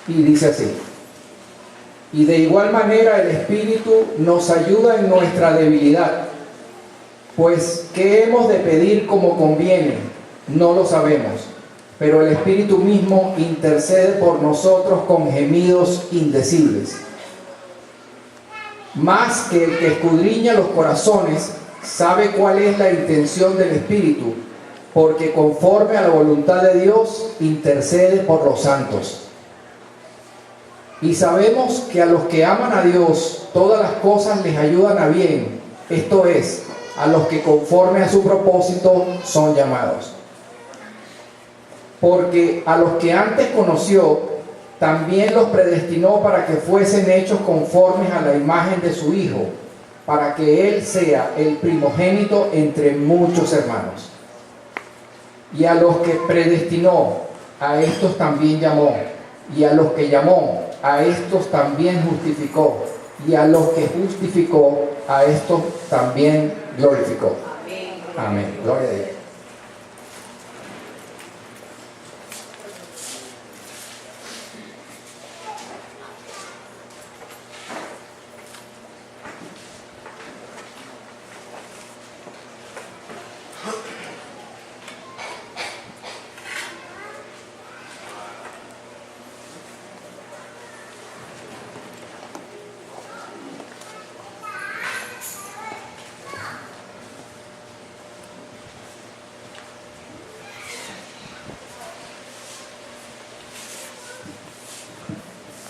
Y dice así: y de igual manera el Espíritu nos ayuda en nuestra debilidad, pues ¿qué hemos de pedir como conviene? No lo sabemos, pero el Espíritu mismo intercede por nosotros con gemidos indecibles. Más que el que escudriña los corazones, sabe cuál es la intención del Espíritu, porque conforme a la voluntad de Dios intercede por los santos. Y sabemos que a los que aman a Dios, todas las cosas les ayudan a bien, esto es, a los que conforme a su propósito son llamados. Porque a los que antes conoció, también los predestinó para que fuesen hechos conformes a la imagen de su Hijo, para que Él sea el primogénito entre muchos hermanos. Y a los que predestinó, a estos también llamó, y a los que llamó, a estos también justificó, y a los que justificó, a estos también glorificó. Amén. Gloria a Dios.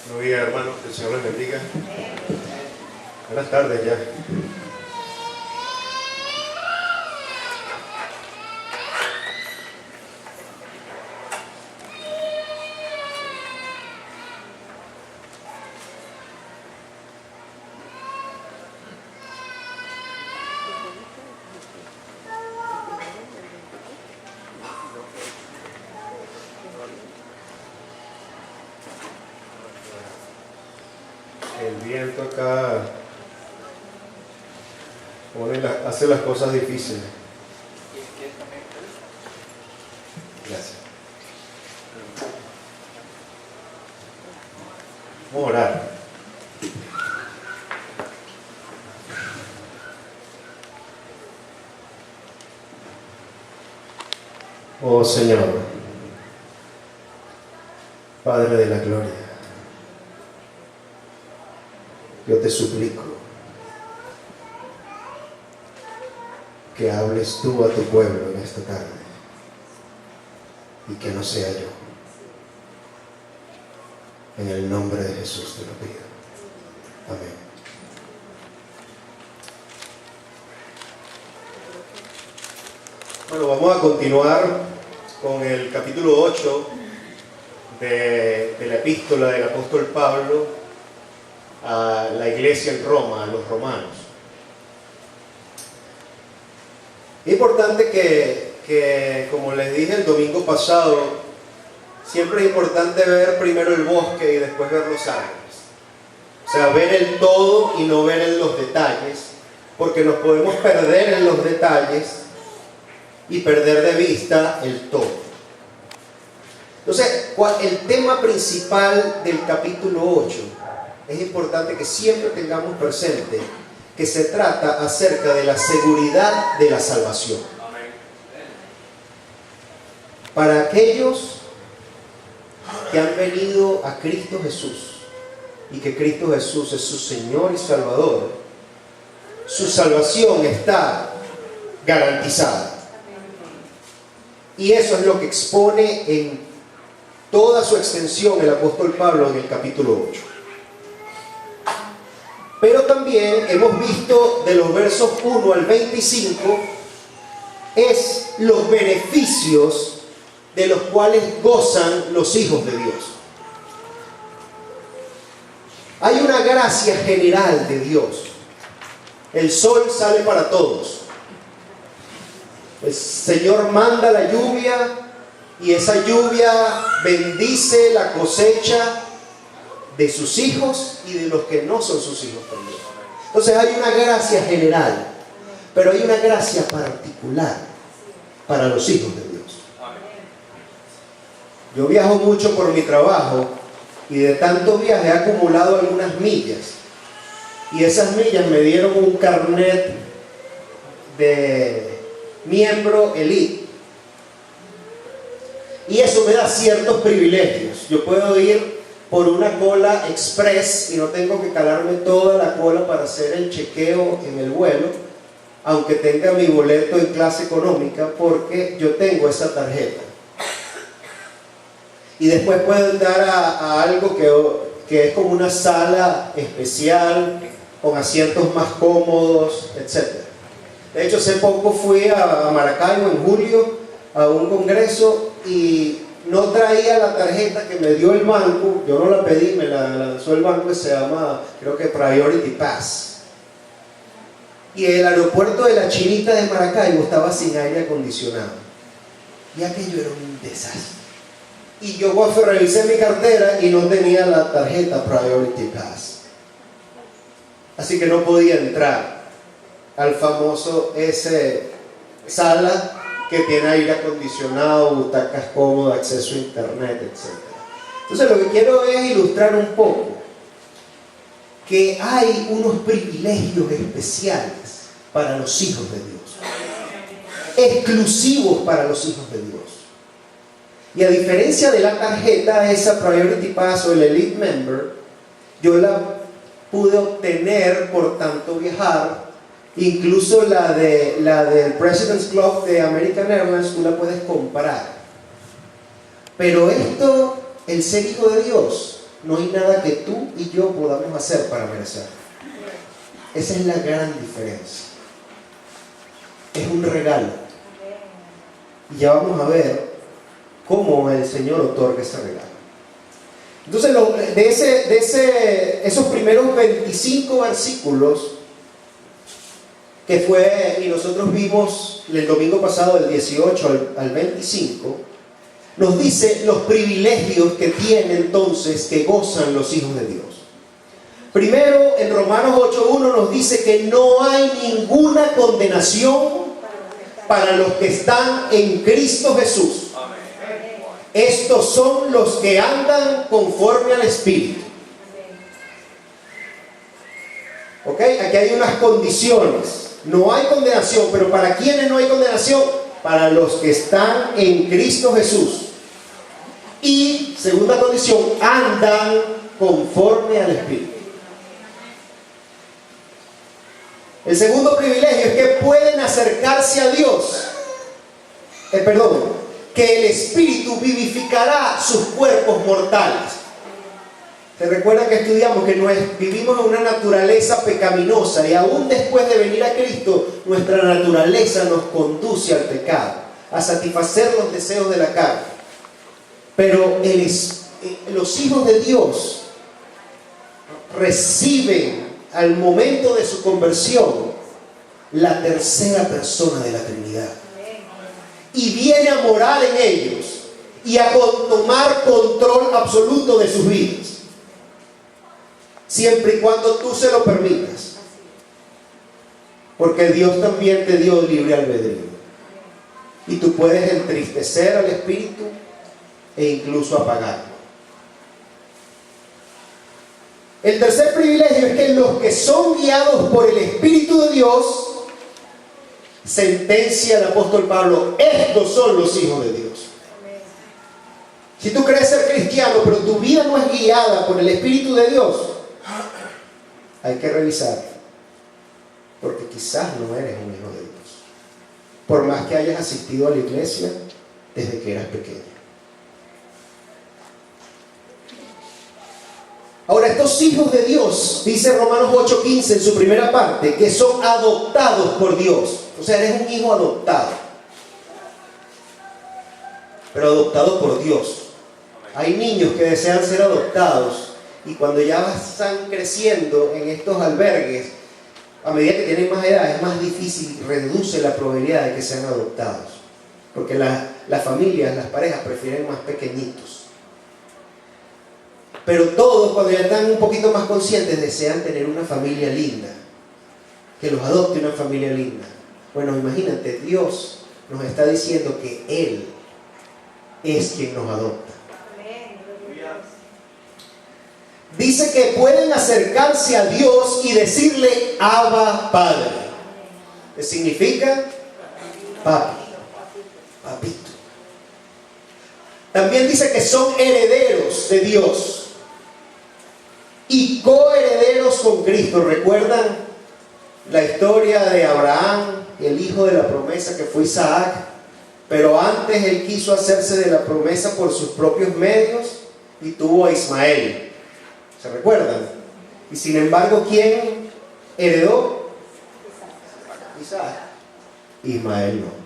Buenos días, hermanos, que el Señor les bendiga. Buenas tardes ya. El viento acá hace las cosas difíciles. Gracias. Vamos a orar. Oh Señor, Padre de la gloria, yo te suplico que hables tú a tu pueblo en esta tarde y que no sea yo. En el nombre de Jesús te lo pido. Amén. Bueno, vamos a continuar con el capítulo 8 de la epístola del apóstol Pablo a la iglesia en Roma, a los romanos. Es importante que, como les dije el domingo pasado, siempre es importante ver primero el bosque y después ver los árboles. O sea, ver el todo y no ver en los detalles, porque nos podemos perder en los detalles y perder de vista el todo. Entonces, el tema principal del capítulo 8 es importante que siempre tengamos presente que se trata acerca de la seguridad de la salvación. Para aquellos que han venido a Cristo Jesús y que Cristo Jesús es su Señor y Salvador, su salvación está garantizada. Y eso es lo que expone en toda su extensión el apóstol Pablo en el capítulo 8. Pero también hemos visto de los versos 1 al 25 es los beneficios de los cuales gozan los hijos de Dios. Hay una gracia general de Dios. El sol sale para todos. El Señor manda la lluvia y esa lluvia bendice la cosecha de sus hijos y de los que no son sus hijos también. Entonces hay una gracia general, pero hay una gracia particular para los hijos de Dios. Yo viajo mucho por mi trabajo Y de tanto viaje he acumulado algunas millas. Y esas millas me dieron un carnet de miembro elite. Y eso me da ciertos privilegios. Yo puedo ir por una cola express y no tengo que calarme toda la cola para hacer el chequeo en el vuelo, aunque tenga mi boleto en clase económica, porque yo tengo esa tarjeta. Y después puedo entrar a algo que es como una sala especial, con asientos más cómodos, etc. De hecho, hace poco fui a Maracaibo en julio a un congreso y no traía la tarjeta que me dio el banco. Yo no la pedí, me la lanzó el banco, que se llama, creo que Priority Pass. Y el aeropuerto de la Chinita de Maracaibo estaba sin aire acondicionado. Y aquello era un desastre. Y yo revisé mi cartera y no tenía la tarjeta Priority Pass. Así que no podía entrar al famoso sala que tiene aire acondicionado, butacas cómodas, acceso a internet, etc. Entonces lo que quiero es ilustrar un poco que hay unos privilegios especiales para los hijos de Dios, exclusivos para los hijos de Dios. Y a diferencia de la tarjeta, esa Priority Pass o el Elite Member, yo la pude obtener por tanto viajar. Incluso la del President's Club de American Airlines, tú la puedes comprar. Pero esto, el ser hijo de Dios, no hay nada que tú y yo podamos hacer para merecer. Esa es la gran diferencia. Es un regalo. Y ya vamos a ver cómo el Señor otorga ese regalo. Entonces, esos primeros 25 versículos que fue, y nosotros vimos el domingo pasado del 18 al 25, nos dice los privilegios que tienen entonces, que gozan los hijos de Dios. Primero, en Romanos 8:1 nos dice que no hay ninguna condenación para los que están en Cristo Jesús. Estos son los que andan conforme al Espíritu. ¿Ok? Aquí hay unas condiciones. No hay condenación, pero ¿para quiénes no hay condenación? Para los que están en Cristo Jesús. Y, segunda condición, andan conforme al Espíritu. El segundo privilegio es que pueden acercarse a Dios. Que el Espíritu vivificará sus cuerpos mortales. ¿Se recuerdan que estudiamos que vivimos en una naturaleza pecaminosa y aún después de venir a Cristo, nuestra naturaleza nos conduce al pecado, a satisfacer los deseos de la carne? Pero los hijos de Dios reciben al momento de su conversión la tercera persona de la Trinidad. Y viene a morar en ellos y a tomar control absoluto de sus vidas. Siempre y cuando tú se lo permitas. Porque Dios también te dio libre albedrío. Y tú puedes entristecer al Espíritu e incluso apagarlo. El tercer privilegio es que los que son guiados por el Espíritu de Dios, sentencia el apóstol Pablo, estos son los hijos de Dios. Si tú crees ser cristiano, pero tu vida no es guiada por el Espíritu de Dios, hay que revisar, porque quizás no eres un hijo de Dios, por más que hayas asistido a la iglesia desde que eras pequeño. Ahora, estos hijos de Dios, dice Romanos 8:15 en su primera parte, que son adoptados por Dios. O sea, eres un hijo adoptado, pero adoptado por Dios. Hay niños que desean ser adoptados y cuando ya están creciendo en estos albergues, a medida que tienen más edad, es más difícil, reduce la probabilidad de que sean adoptados, porque las familias, las parejas prefieren más pequeñitos. Pero todos, cuando ya están un poquito más conscientes, desean tener una familia linda, que los adopte una familia linda. Bueno, imagínate, Dios nos está diciendo que Él es quien nos adopta. dice que pueden acercarse a Dios y decirle Abba Padre. ¿Qué significa? Papi, papito. También dice que son herederos de Dios y coherederos con Cristo. ¿Recuerdan la historia de Abraham, el hijo de la promesa que fue Isaac? Pero antes él quiso hacerse de la promesa por sus propios medios y tuvo a Ismael. ¿Se recuerdan? Y sin embargo, ¿quién heredó? Isaac. Ismael no.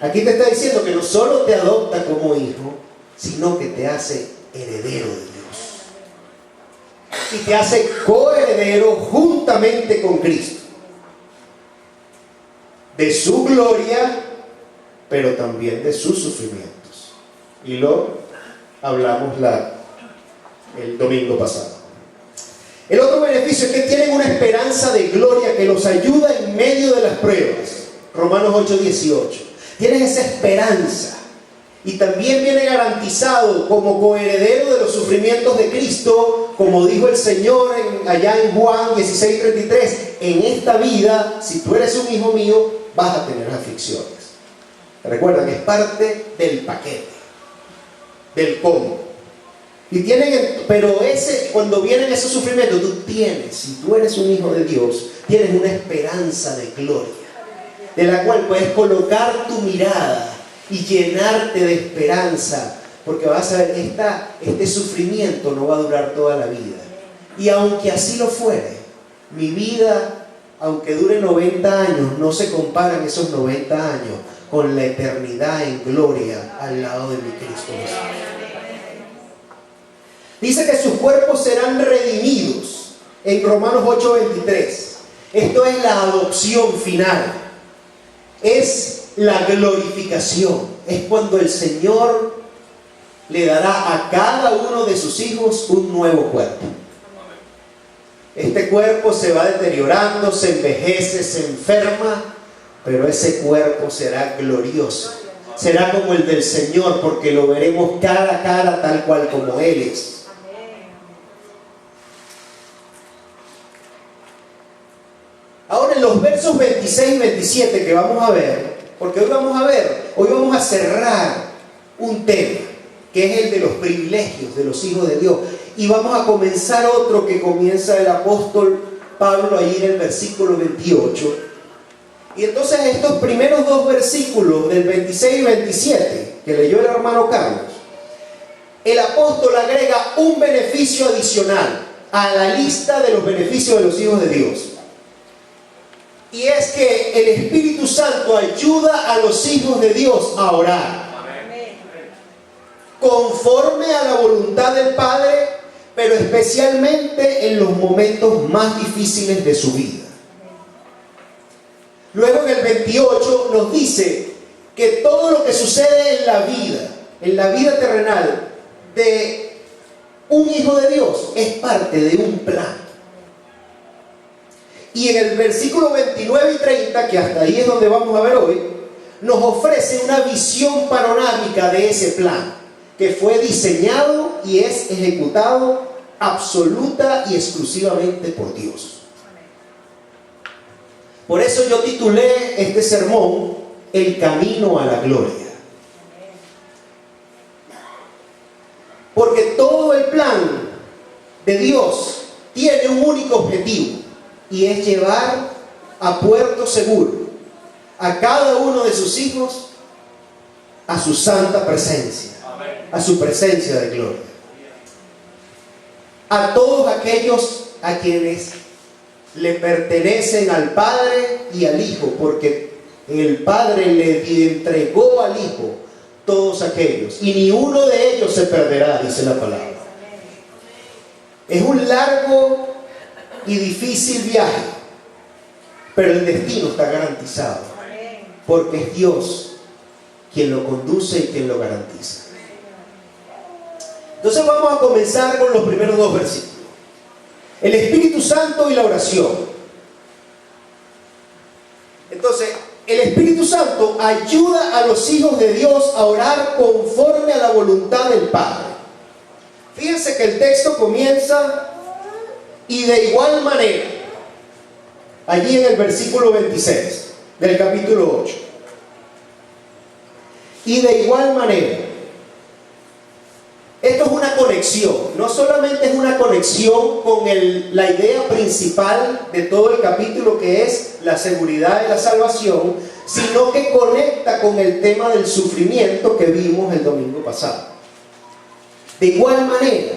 Aquí te está diciendo que no solo te adopta como hijo, sino que te hace heredero de Dios. Y te hace coheredero juntamente con Cristo. De su gloria, pero también de sus sufrimientos. Y lo hablamos el domingo pasado. El otro beneficio es que tienen una esperanza de gloria que los ayuda en medio de las pruebas. Romanos 8:18. Tienes esa esperanza. Y también viene garantizado como coheredero de los sufrimientos de Cristo, como dijo el Señor allá en Juan 16:33. En esta vida, si tú eres un hijo mío, vas a tener aflicciones. Recuerda que es parte del paquete, del combo. Y pero cuando vienen esos sufrimientos, si tú eres un hijo de Dios, tienes una esperanza de gloria, de la cual puedes colocar tu mirada y llenarte de esperanza, porque vas a ver, este sufrimiento no va a durar toda la vida. Y aunque así lo fuere, mi vida, aunque dure 90 años, no se comparan esos 90 años con la eternidad en gloria al lado de mi Cristo Jesús. Dice que sus cuerpos serán redimidos en Romanos 8:23. Esto es la adopción final. Es la glorificación. Es cuando el Señor le dará a cada uno de sus hijos un nuevo cuerpo. Este cuerpo se va deteriorando, se envejece, se enferma, pero ese cuerpo será glorioso. Será como el del Señor, porque lo veremos cara a cara tal cual como Él es. Ahora en los versos 26 y 27 que vamos a ver, porque hoy vamos a cerrar un tema, que es el de los privilegios de los hijos de Dios. Y vamos a comenzar otro que comienza el apóstol Pablo ahí en el versículo 28. Y entonces estos primeros dos versículos del 26 y 27, que leyó el hermano Carlos, el apóstol agrega un beneficio adicional a la lista de los beneficios de los hijos de Dios. Y es que el Espíritu Santo ayuda a los hijos de Dios a orar conforme a la voluntad del Padre, pero especialmente en los momentos más difíciles de su vida. Luego en el 28 nos dice que todo lo que sucede en la vida terrenal de un hijo de Dios, es parte de un plan. Y en el versículo 29 y 30, que hasta ahí es donde vamos a ver hoy, nos ofrece una visión panorámica de ese plan, que fue diseñado y es ejecutado absoluta y exclusivamente por Dios. Por eso yo titulé este sermón El camino a la gloria. Porque todo el plan de Dios tiene un único objetivo, y es llevar a puerto seguro a cada uno de sus hijos a su santa presencia, a su presencia de gloria. A todos aquellos a quienes le pertenecen al Padre y al Hijo, porque el Padre le entregó al Hijo todos aquellos, y ni uno de ellos se perderá, dice la palabra. Es un largo y difícil viaje, pero el destino está garantizado, porque es Dios quien lo conduce y quien lo garantiza. Entonces vamos a comenzar con los primeros dos versículos: el Espíritu Santo y la oración. Entonces, el Espíritu Santo ayuda a los hijos de Dios a orar conforme a la voluntad del Padre. Fíjense que el texto comienza y de igual manera, allí en el versículo 26 del capítulo 8. Y de igual manera, esto es una conexión, no solamente es una conexión con la idea principal de todo el capítulo, que es la seguridad de la salvación, sino que conecta con el tema del sufrimiento que vimos el domingo pasado. De igual manera,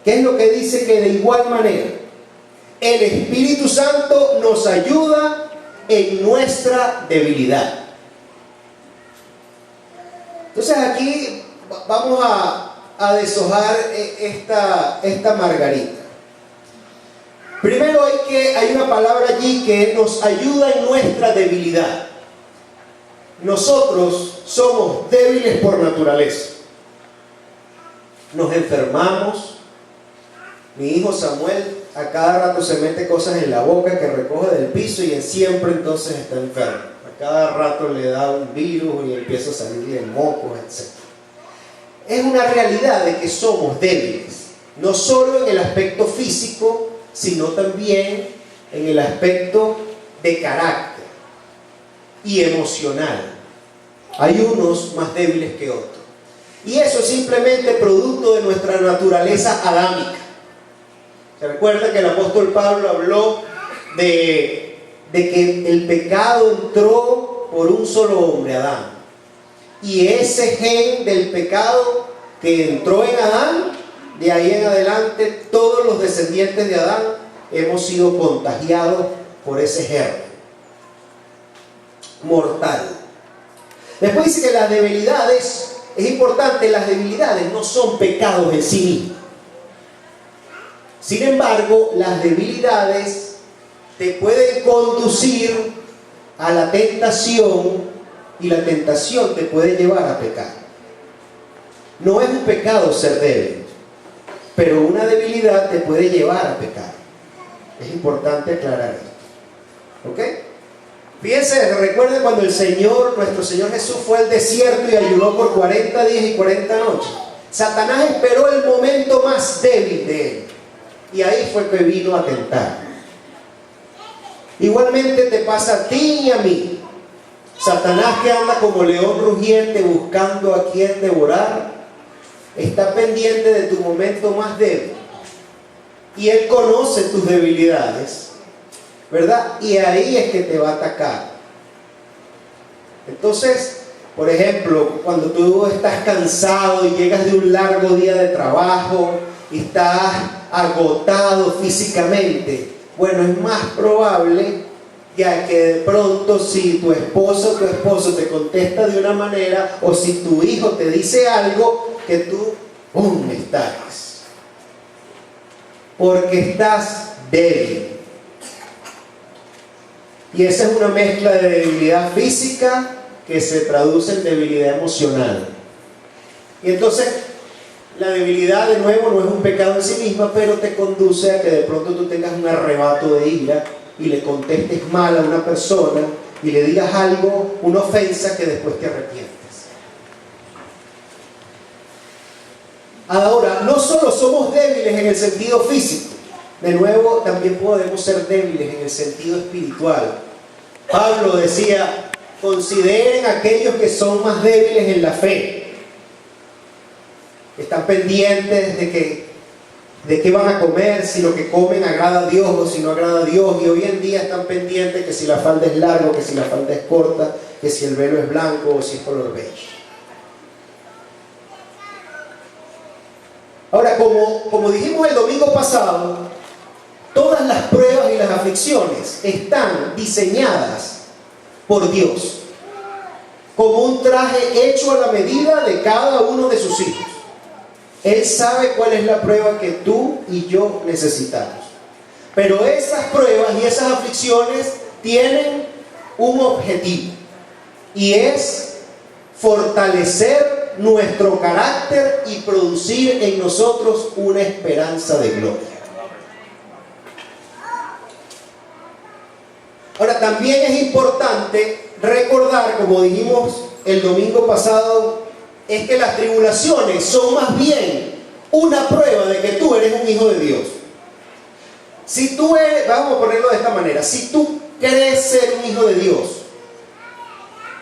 ¿qué es lo que dice que de igual manera? El Espíritu Santo nos ayuda en nuestra debilidad. Entonces aquí vamos a deshojar esta margarita. Primero hay una palabra allí que nos ayuda en nuestra debilidad. Nosotros somos débiles por naturaleza. Nos enfermamos. Mi hijo Samuel a cada rato se mete cosas en la boca que recoge del piso y siempre entonces está enfermo. A cada rato le da un virus y empieza a salirle mocos, etc. Es una realidad de que somos débiles, no solo en el aspecto físico, sino también en el aspecto de carácter y emocional. Hay unos más débiles que otros. Y eso es simplemente producto de nuestra naturaleza adámica. ¿Se recuerda que el apóstol Pablo habló de que el pecado entró por un solo hombre, Adán? Y ese gen del pecado que entró en Adán, de ahí en adelante todos los descendientes de Adán hemos sido contagiados por ese germen mortal. Después dice que las debilidades, es importante, las debilidades no son pecados en sí mismos. Sin embargo, las debilidades te pueden conducir a la tentación y la tentación te puede llevar a pecar. No es un pecado ser débil, pero una debilidad te puede llevar a pecar. Es importante aclarar esto. ¿Ok? Fíjense, recuerden cuando nuestro Señor Jesús fue al desierto y ayunó por 40 días y 40 noches. Satanás esperó el momento más débil de él. Y ahí fue que vino a tentar. Igualmente te pasa a ti y a mí. Satanás, que anda como león rugiente buscando a quien devorar, está pendiente de tu momento más débil. Y él conoce tus debilidades, ¿verdad? Y ahí es que te va a atacar. Entonces, por ejemplo, cuando tú estás cansado y llegas de un largo día de trabajo y estás agotado físicamente, bueno, es más probable ya que de pronto si tu esposo o tu esposo te contesta de una manera, o si tu hijo te dice algo, que tú estalles, porque estás débil. Y esa es una mezcla de debilidad física que se traduce en debilidad emocional. Y entonces la debilidad, de nuevo, no es un pecado en sí misma, pero te conduce a que de pronto tú tengas un arrebato de ira y le contestes mal a una persona y le digas algo, una ofensa, que después te arrepientes. Ahora, no solo somos débiles en el sentido físico, de nuevo también podemos ser débiles en el sentido espiritual. Pablo decía: consideren aquellos que son más débiles en la fe. Están pendientes de qué van a comer, si lo que comen agrada a Dios o si no agrada a Dios. Y hoy en día están pendientes que si la falda es larga, que si la falda es corta, que si el velo es blanco o si es color beige. Ahora, como dijimos el domingo pasado, todas las pruebas y las aflicciones están diseñadas por Dios como un traje hecho a la medida de cada uno de sus hijos. Él sabe cuál es la prueba que tú y yo necesitamos. Pero esas pruebas y esas aflicciones tienen un objetivo, y es fortalecer nuestro carácter y producir en nosotros una esperanza de gloria. Ahora, también es importante recordar, como dijimos el domingo pasado, es que las tribulaciones son más bien una prueba de que tú eres un hijo de Dios. Si tú eres, vamos a ponerlo de esta manera, si tú crees ser un hijo de Dios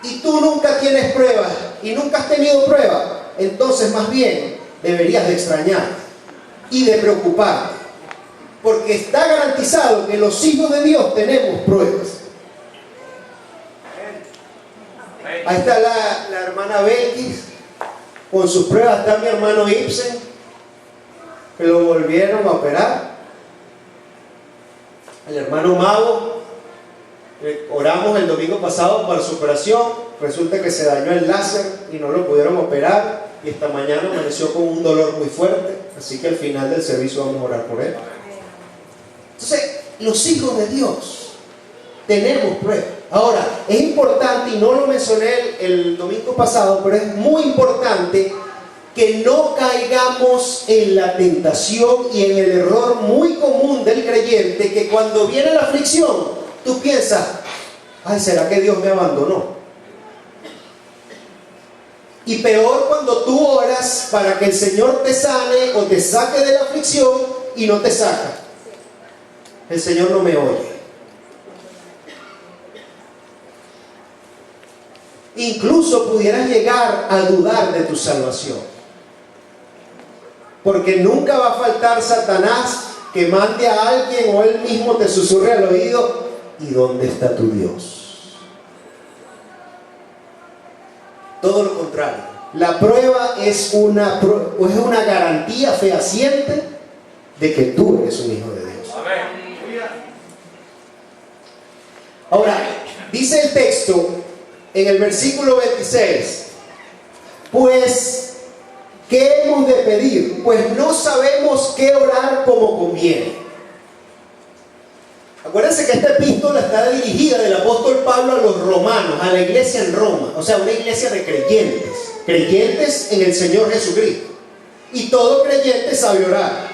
y tú nunca tienes pruebas y nunca has tenido pruebas, entonces más bien deberías de extrañarte y de preocuparte, porque está garantizado que los hijos de Dios tenemos pruebas. Ahí está la hermana Belkis con sus pruebas. Está mi hermano Ibsen, que lo volvieron a operar. El hermano Mago, oramos el domingo pasado para su operación. Resulta que se dañó el láser y no lo pudieron operar, y esta mañana amaneció con un dolor muy fuerte, así que al final del servicio vamos a orar por él. Entonces, los hijos de Dios tenemos pruebas. Ahora, es importante, y no lo mencioné el domingo pasado, pero es muy importante que no caigamos en la tentación y en el error muy común del creyente, que cuando viene la aflicción, tú piensas, ay, ¿será que Dios me abandonó? Y peor cuando tú oras para que el Señor te sane o te saque de la aflicción y no te saca. El Señor no me oye. Incluso pudieras llegar a dudar de tu salvación, porque nunca va a faltar Satanás que mande a alguien o él mismo te susurre al oído, ¿y dónde está tu Dios? Todo lo contrario, la prueba es una garantía fehaciente de que tú eres un hijo de Dios. Ahora, dice el texto en el versículo 26, pues, ¿qué hemos de pedir? Pues no sabemos qué orar como conviene. Acuérdense que esta epístola está dirigida del apóstol Pablo a los romanos, a la iglesia en Roma, o sea, una iglesia de creyentes en el Señor Jesucristo. Y todo creyente sabe orar.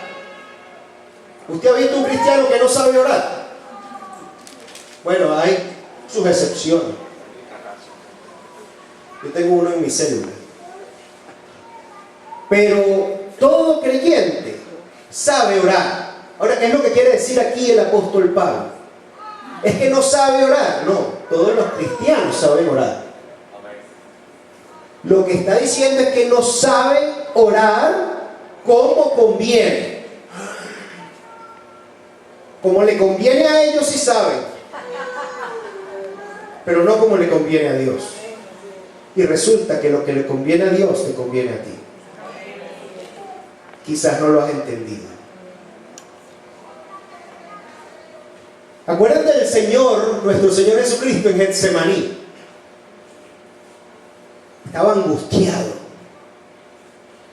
¿Usted ha visto un cristiano que no sabe orar? Bueno, hay sus excepciones. Yo tengo uno en mi célula. Pero todo creyente sabe orar. Ahora, ¿qué es lo que quiere decir aquí el apóstol Pablo? Es que no sabe orar. No, todos los cristianos saben orar. Lo que está diciendo es que no saben orar como conviene. Como le conviene a ellos sí saben, pero no como le conviene a Dios. Y resulta que lo que le conviene a Dios te conviene a ti. Quizás no lo has entendido. Acuérdate del Señor, nuestro Señor Jesucristo, en Getsemaní. Estaba angustiado.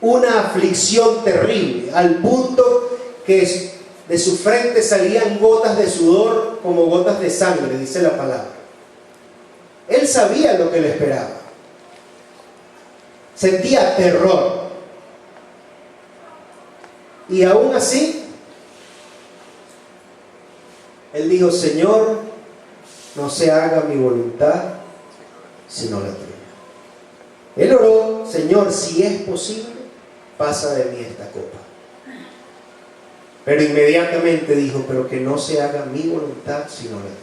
Una aflicción terrible, al punto que de su frente salían gotas de sudor como gotas de sangre, dice la palabra. Él sabía lo que le esperaba. Sentía terror. Y aún así, él dijo, Señor, no se haga mi voluntad, sino la tuya. Él oró, Señor, si es posible, pasa de mí esta copa. Pero inmediatamente dijo, pero que no se haga mi voluntad, sino la tuya.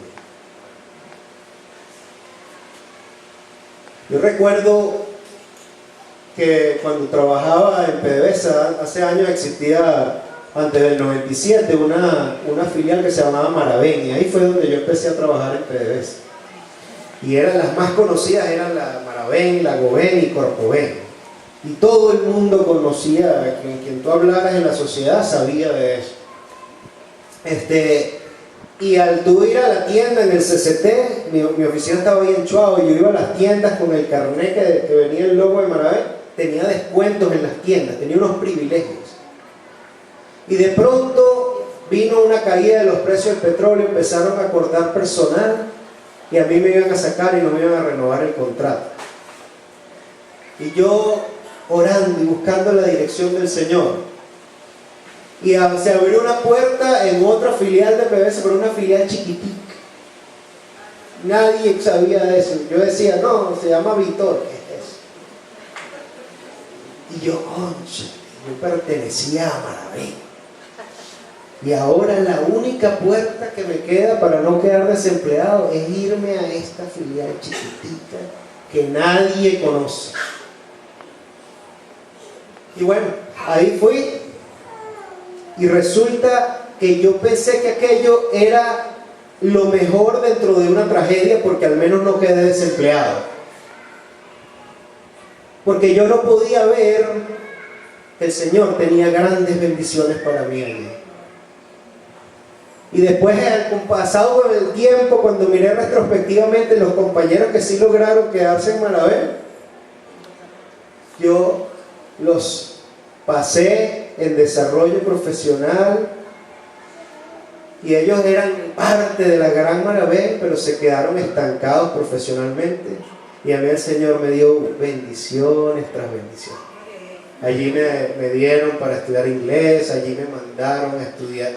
Yo recuerdo que cuando trabajaba en PDVSA, hace años existía, antes del 97, una filial que se llamaba Maravén, y ahí fue donde yo empecé a trabajar en PDVSA. Y eran las más conocidas, eran la Maravén, la Goven y Corpoven. Y todo el mundo conocía, quien tú hablaras en la sociedad sabía de eso. Y al tú ir a la tienda en el CCT, mi oficina estaba ahí en Chuao, y yo iba a las tiendas con el carnet que venía el logo de Maravén, tenía descuentos en las tiendas, tenía unos privilegios. Y de pronto vino una caída de los precios del petróleo, empezaron a cortar personal, y a mí me iban a sacar y no me iban a renovar el contrato. Y yo orando y buscando la dirección del Señor. Y se abrió una puerta en otra filial de PDVSA, pero una filial chiquitica. Nadie sabía de eso. Yo decía, no, se llama Víctor, ¿qué es eso? Y yo, concha, Yo pertenecía a Maravé. Y ahora la única puerta que me queda para no quedar desempleado es irme a esta filial chiquitita que nadie conoce. Y bueno, ahí fui. Y resulta que yo pensé que aquello era lo mejor dentro de una tragedia, porque al menos no quedé desempleado. Porque yo no podía ver que el Señor tenía grandes bendiciones para mí allí. Y después, pasado con el tiempo, cuando miré retrospectivamente los compañeros que sí lograron quedarse en Maravé, yo los pasé en desarrollo profesional y ellos eran parte de la gran Maravé, pero se quedaron estancados profesionalmente. Y a mí el Señor me dio bendiciones tras bendiciones. Allí me dieron para estudiar inglés, allí me mandaron a estudiar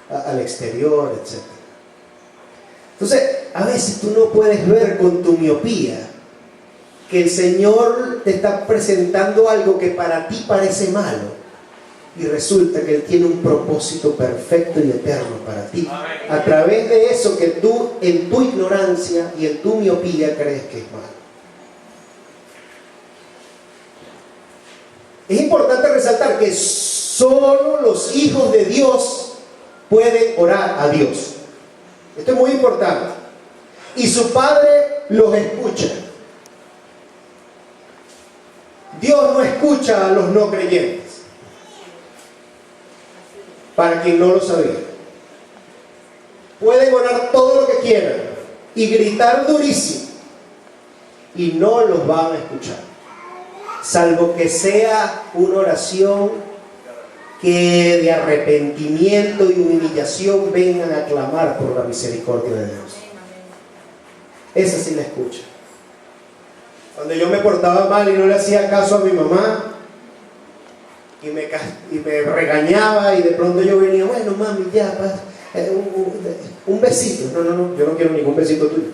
al exterior, etc. Entonces, a veces tú no puedes ver con tu miopía que el Señor te está presentando algo que para ti parece malo, y resulta que Él tiene un propósito perfecto y eterno para ti. A través de eso que tú, en tu ignorancia y en tu miopía, crees que es malo. Es importante resaltar que solo los hijos de Dios pueden orar a Dios. Esto es muy importante. Y su Padre los escucha. Dios no escucha a los no creyentes. Para quien no lo sabía. Pueden orar todo lo que quieran y gritar durísimo y no los van a escuchar. Salvo que sea una oración que de arrepentimiento y humillación vengan a clamar por la misericordia de Dios. Esa sí la escucha. Cuando yo me portaba mal y no le hacía caso a mi mamá y me regañaba, y de pronto yo venía, bueno mami, ya, un besito. No, yo no quiero ningún besito tuyo.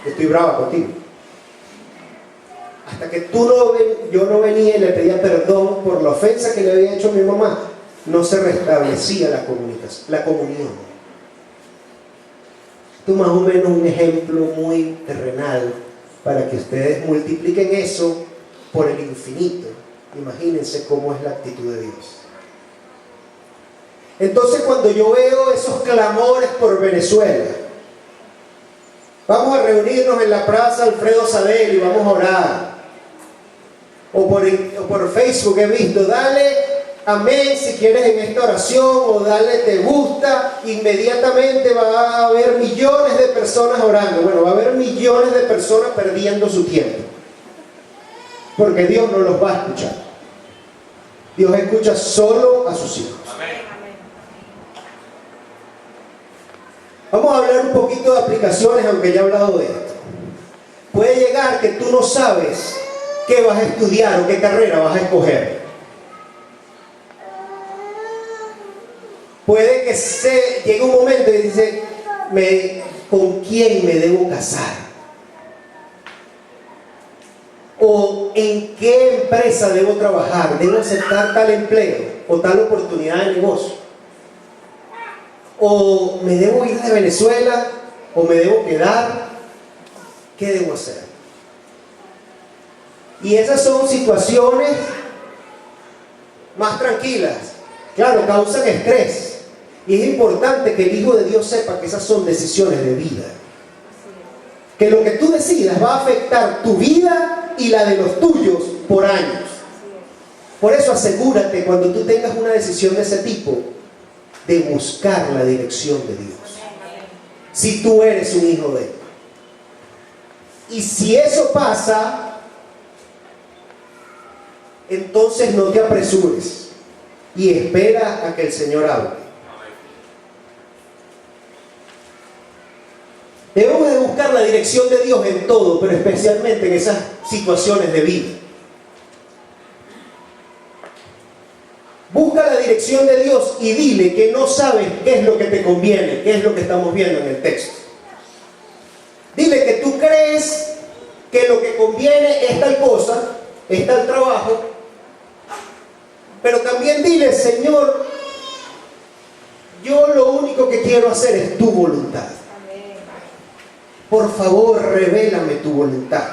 Estoy brava contigo. Hasta que yo no venía y le pedía perdón por la ofensa que le había hecho a mi mamá, no se restablecía la comunión. Esto es más o menos un ejemplo muy terrenal para que ustedes multipliquen eso por el infinito. Imagínense cómo es la actitud de Dios. Entonces, cuando yo veo esos clamores por Venezuela, vamos a reunirnos en la Plaza Alfredo Sadel y vamos a orar. O por Facebook he visto, dale amén si quieres en esta oración, o dale te gusta, inmediatamente va a haber millones de personas orando. Bueno, va a haber millones de personas perdiendo su tiempo, porque Dios no los va a escuchar. Dios escucha solo a sus hijos. Vamos a hablar un poquito de aplicaciones, aunque ya he hablado de esto. Puede llegar que tú no sabes qué vas a estudiar o qué carrera vas a escoger. Puede que llegue un momento y dice, ¿con quién me debo casar? ¿O en qué empresa debo trabajar? ¿Debo aceptar tal empleo o tal oportunidad de negocio? ¿O me debo ir de Venezuela? ¿O me debo quedar? ¿Qué debo hacer? Y esas son situaciones más tranquilas. Claro, causan estrés. Y es importante que el Hijo de Dios sepa que esas son decisiones de vida. Que lo que tú decidas va a afectar tu vida y la de los tuyos por años. Por eso asegúrate, cuando tú tengas una decisión de ese tipo, de buscar la dirección de Dios. Si tú eres un hijo de Él. Y si eso pasa, entonces no te apresures y espera a que el Señor hable. Debemos de buscar la dirección de Dios en todo, pero especialmente en esas situaciones de vida. Busca la dirección de Dios y dile que no sabes qué es lo que te conviene, qué es lo que estamos viendo en el texto. Dile que tú crees que lo que conviene es tal cosa, es tal trabajo, dile: Señor, yo lo único que quiero hacer es tu voluntad. Por favor, revélame tu voluntad.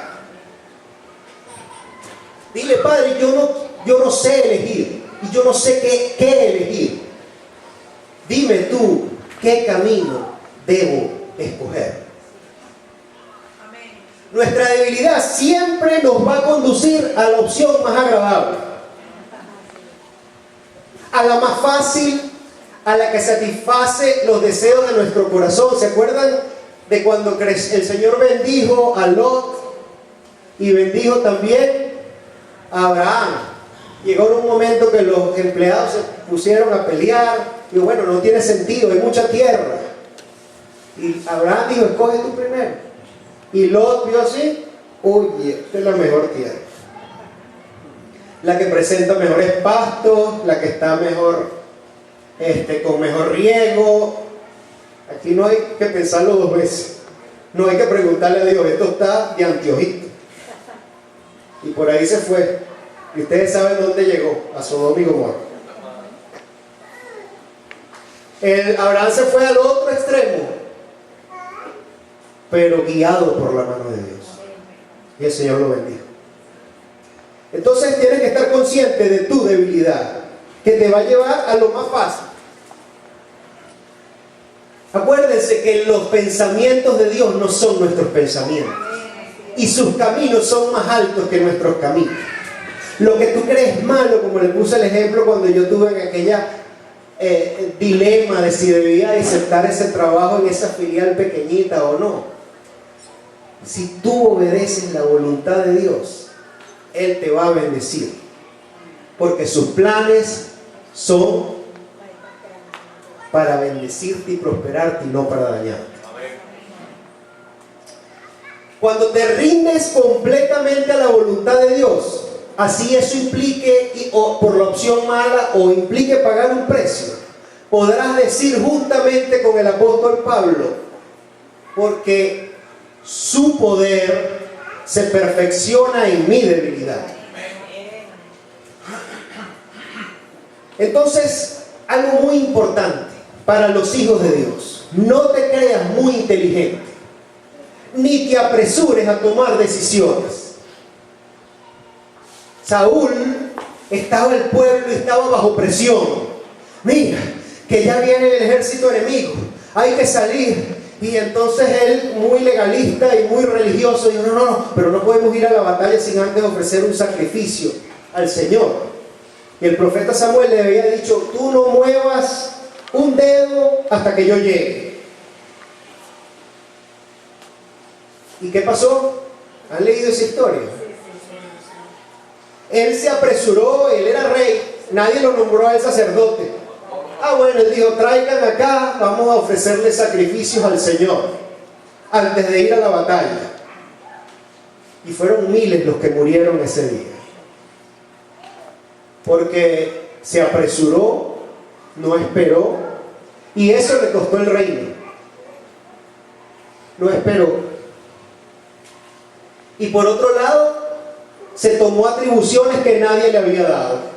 Dile: Padre, yo no sé elegir, y yo no sé qué elegir. Dime tú qué camino debo escoger. Nuestra debilidad siempre nos va a conducir a la opción más agradable, a la más fácil, a la que satisface los deseos de nuestro corazón. ¿Se acuerdan de cuando el Señor bendijo a Lot y bendijo también a Abraham? Llegó un momento que los empleados se pusieron a pelear. Digo, bueno, no tiene sentido, hay mucha tierra. Y Abraham dijo: escoge tú primero. Y Lot vio así: oye, esta es la mejor tierra, la que presenta mejores pastos, la que está mejor, con mejor riego. Aquí no hay que pensarlo dos veces, no hay que preguntarle a Dios: esto está de anteojito. Y por ahí se fue. Y ustedes saben dónde llegó: a Sodoma y Gomorra. Abraham se fue al otro extremo, pero guiado por la mano de Dios. Y el Señor lo bendijo. Entonces tienes que estar consciente de tu debilidad, que te va a llevar a lo más fácil. Acuérdense que los pensamientos de Dios no son nuestros pensamientos, y sus caminos son más altos que nuestros caminos. Lo que tú crees malo, como le puse el ejemplo cuando yo tuve en aquella dilema de si debía aceptar ese trabajo en esa filial pequeñita o no. Si tú obedeces la voluntad de Dios, Él te va a bendecir, porque sus planes son para bendecirte y prosperarte, y no para dañarte. Cuando te rindes completamente a la voluntad de Dios, así eso implique, o por la opción mala, o implique pagar un precio, podrás decir juntamente con el apóstol Pablo: porque su poder se perfecciona en mi debilidad. Entonces, algo muy importante para los hijos de Dios: no te creas muy inteligente, ni te apresures a tomar decisiones. Saúl estaba, el pueblo estaba bajo presión. Mira, que ya viene el ejército enemigo, hay que salir. Y entonces él, muy legalista y muy religioso, dijo: no, pero no podemos ir a la batalla sin antes ofrecer un sacrificio al Señor. Y el profeta Samuel le había dicho: tú no muevas un dedo hasta que yo llegue. ¿Y qué pasó? ¿Han leído esa historia? Él se apresuró, él era rey, nadie lo nombró a él sacerdote. Bueno, él dijo: traigan acá, vamos a ofrecerle sacrificios al Señor antes de ir a la batalla. Y fueron miles los que murieron ese día, porque se apresuró, no esperó, y eso le costó el reino. No esperó. Y por otro lado, se tomó atribuciones que nadie le había dado.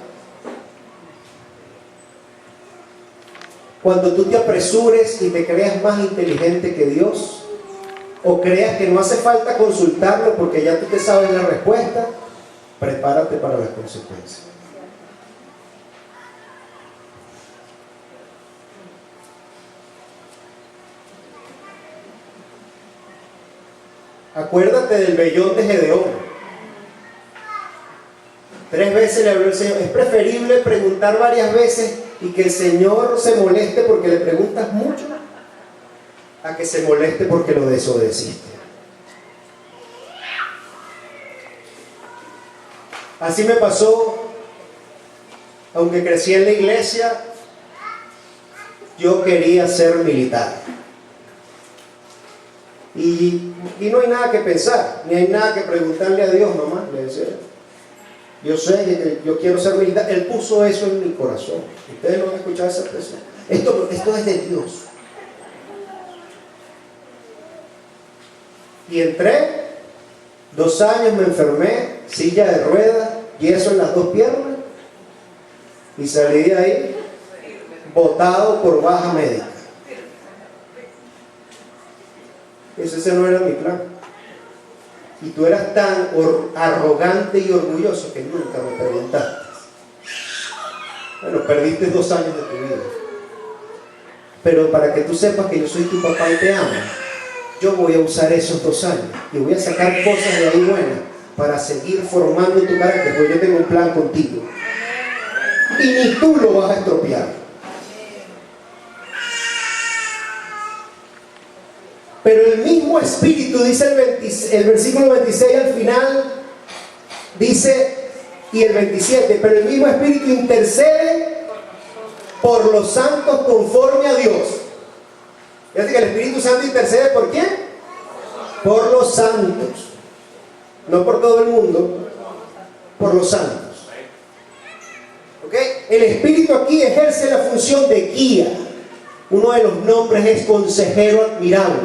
Cuando tú te apresures y te creas más inteligente que Dios, o creas que no hace falta consultarlo porque ya tú te sabes la respuesta, prepárate para las consecuencias. Acuérdate del vellón de Gedeón. 3 veces le habló el Señor. Es preferible preguntar varias veces y que el Señor se moleste porque le preguntas mucho, a que se moleste porque lo desobedeciste. Así me pasó, aunque crecí en la iglesia, yo quería ser militar. Y no hay nada que pensar, ni hay nada que preguntarle a Dios nomás. Le decía: yo sé que yo quiero ser militar. Él puso eso en mi corazón. Ustedes no han escuchado esa expresión. Esto es de Dios. Y entré, 2 años me enfermé, silla de ruedas, yeso en las 2 piernas. Y salí de ahí botado por baja médica. Ese no era mi plan. Y tú eras tan arrogante y orgulloso que nunca me preguntaste. Bueno, perdiste 2 años de tu vida. Pero para que tú sepas que yo soy tu papá y te amo, yo voy a usar esos 2 años y voy a sacar cosas de ahí buenas para seguir formando tu carácter, porque yo tengo un plan contigo. Y ni tú lo vas a estropear. Pero el mismo Espíritu, dice el versículo 26 al final, dice, y el 27, pero el mismo Espíritu intercede por los santos conforme a Dios. Fíjate que el Espíritu Santo intercede ¿por quién? Por los santos. No por todo el mundo, por los santos. ¿Ok? El Espíritu aquí ejerce la función de guía. Uno de los nombres es consejero admirable,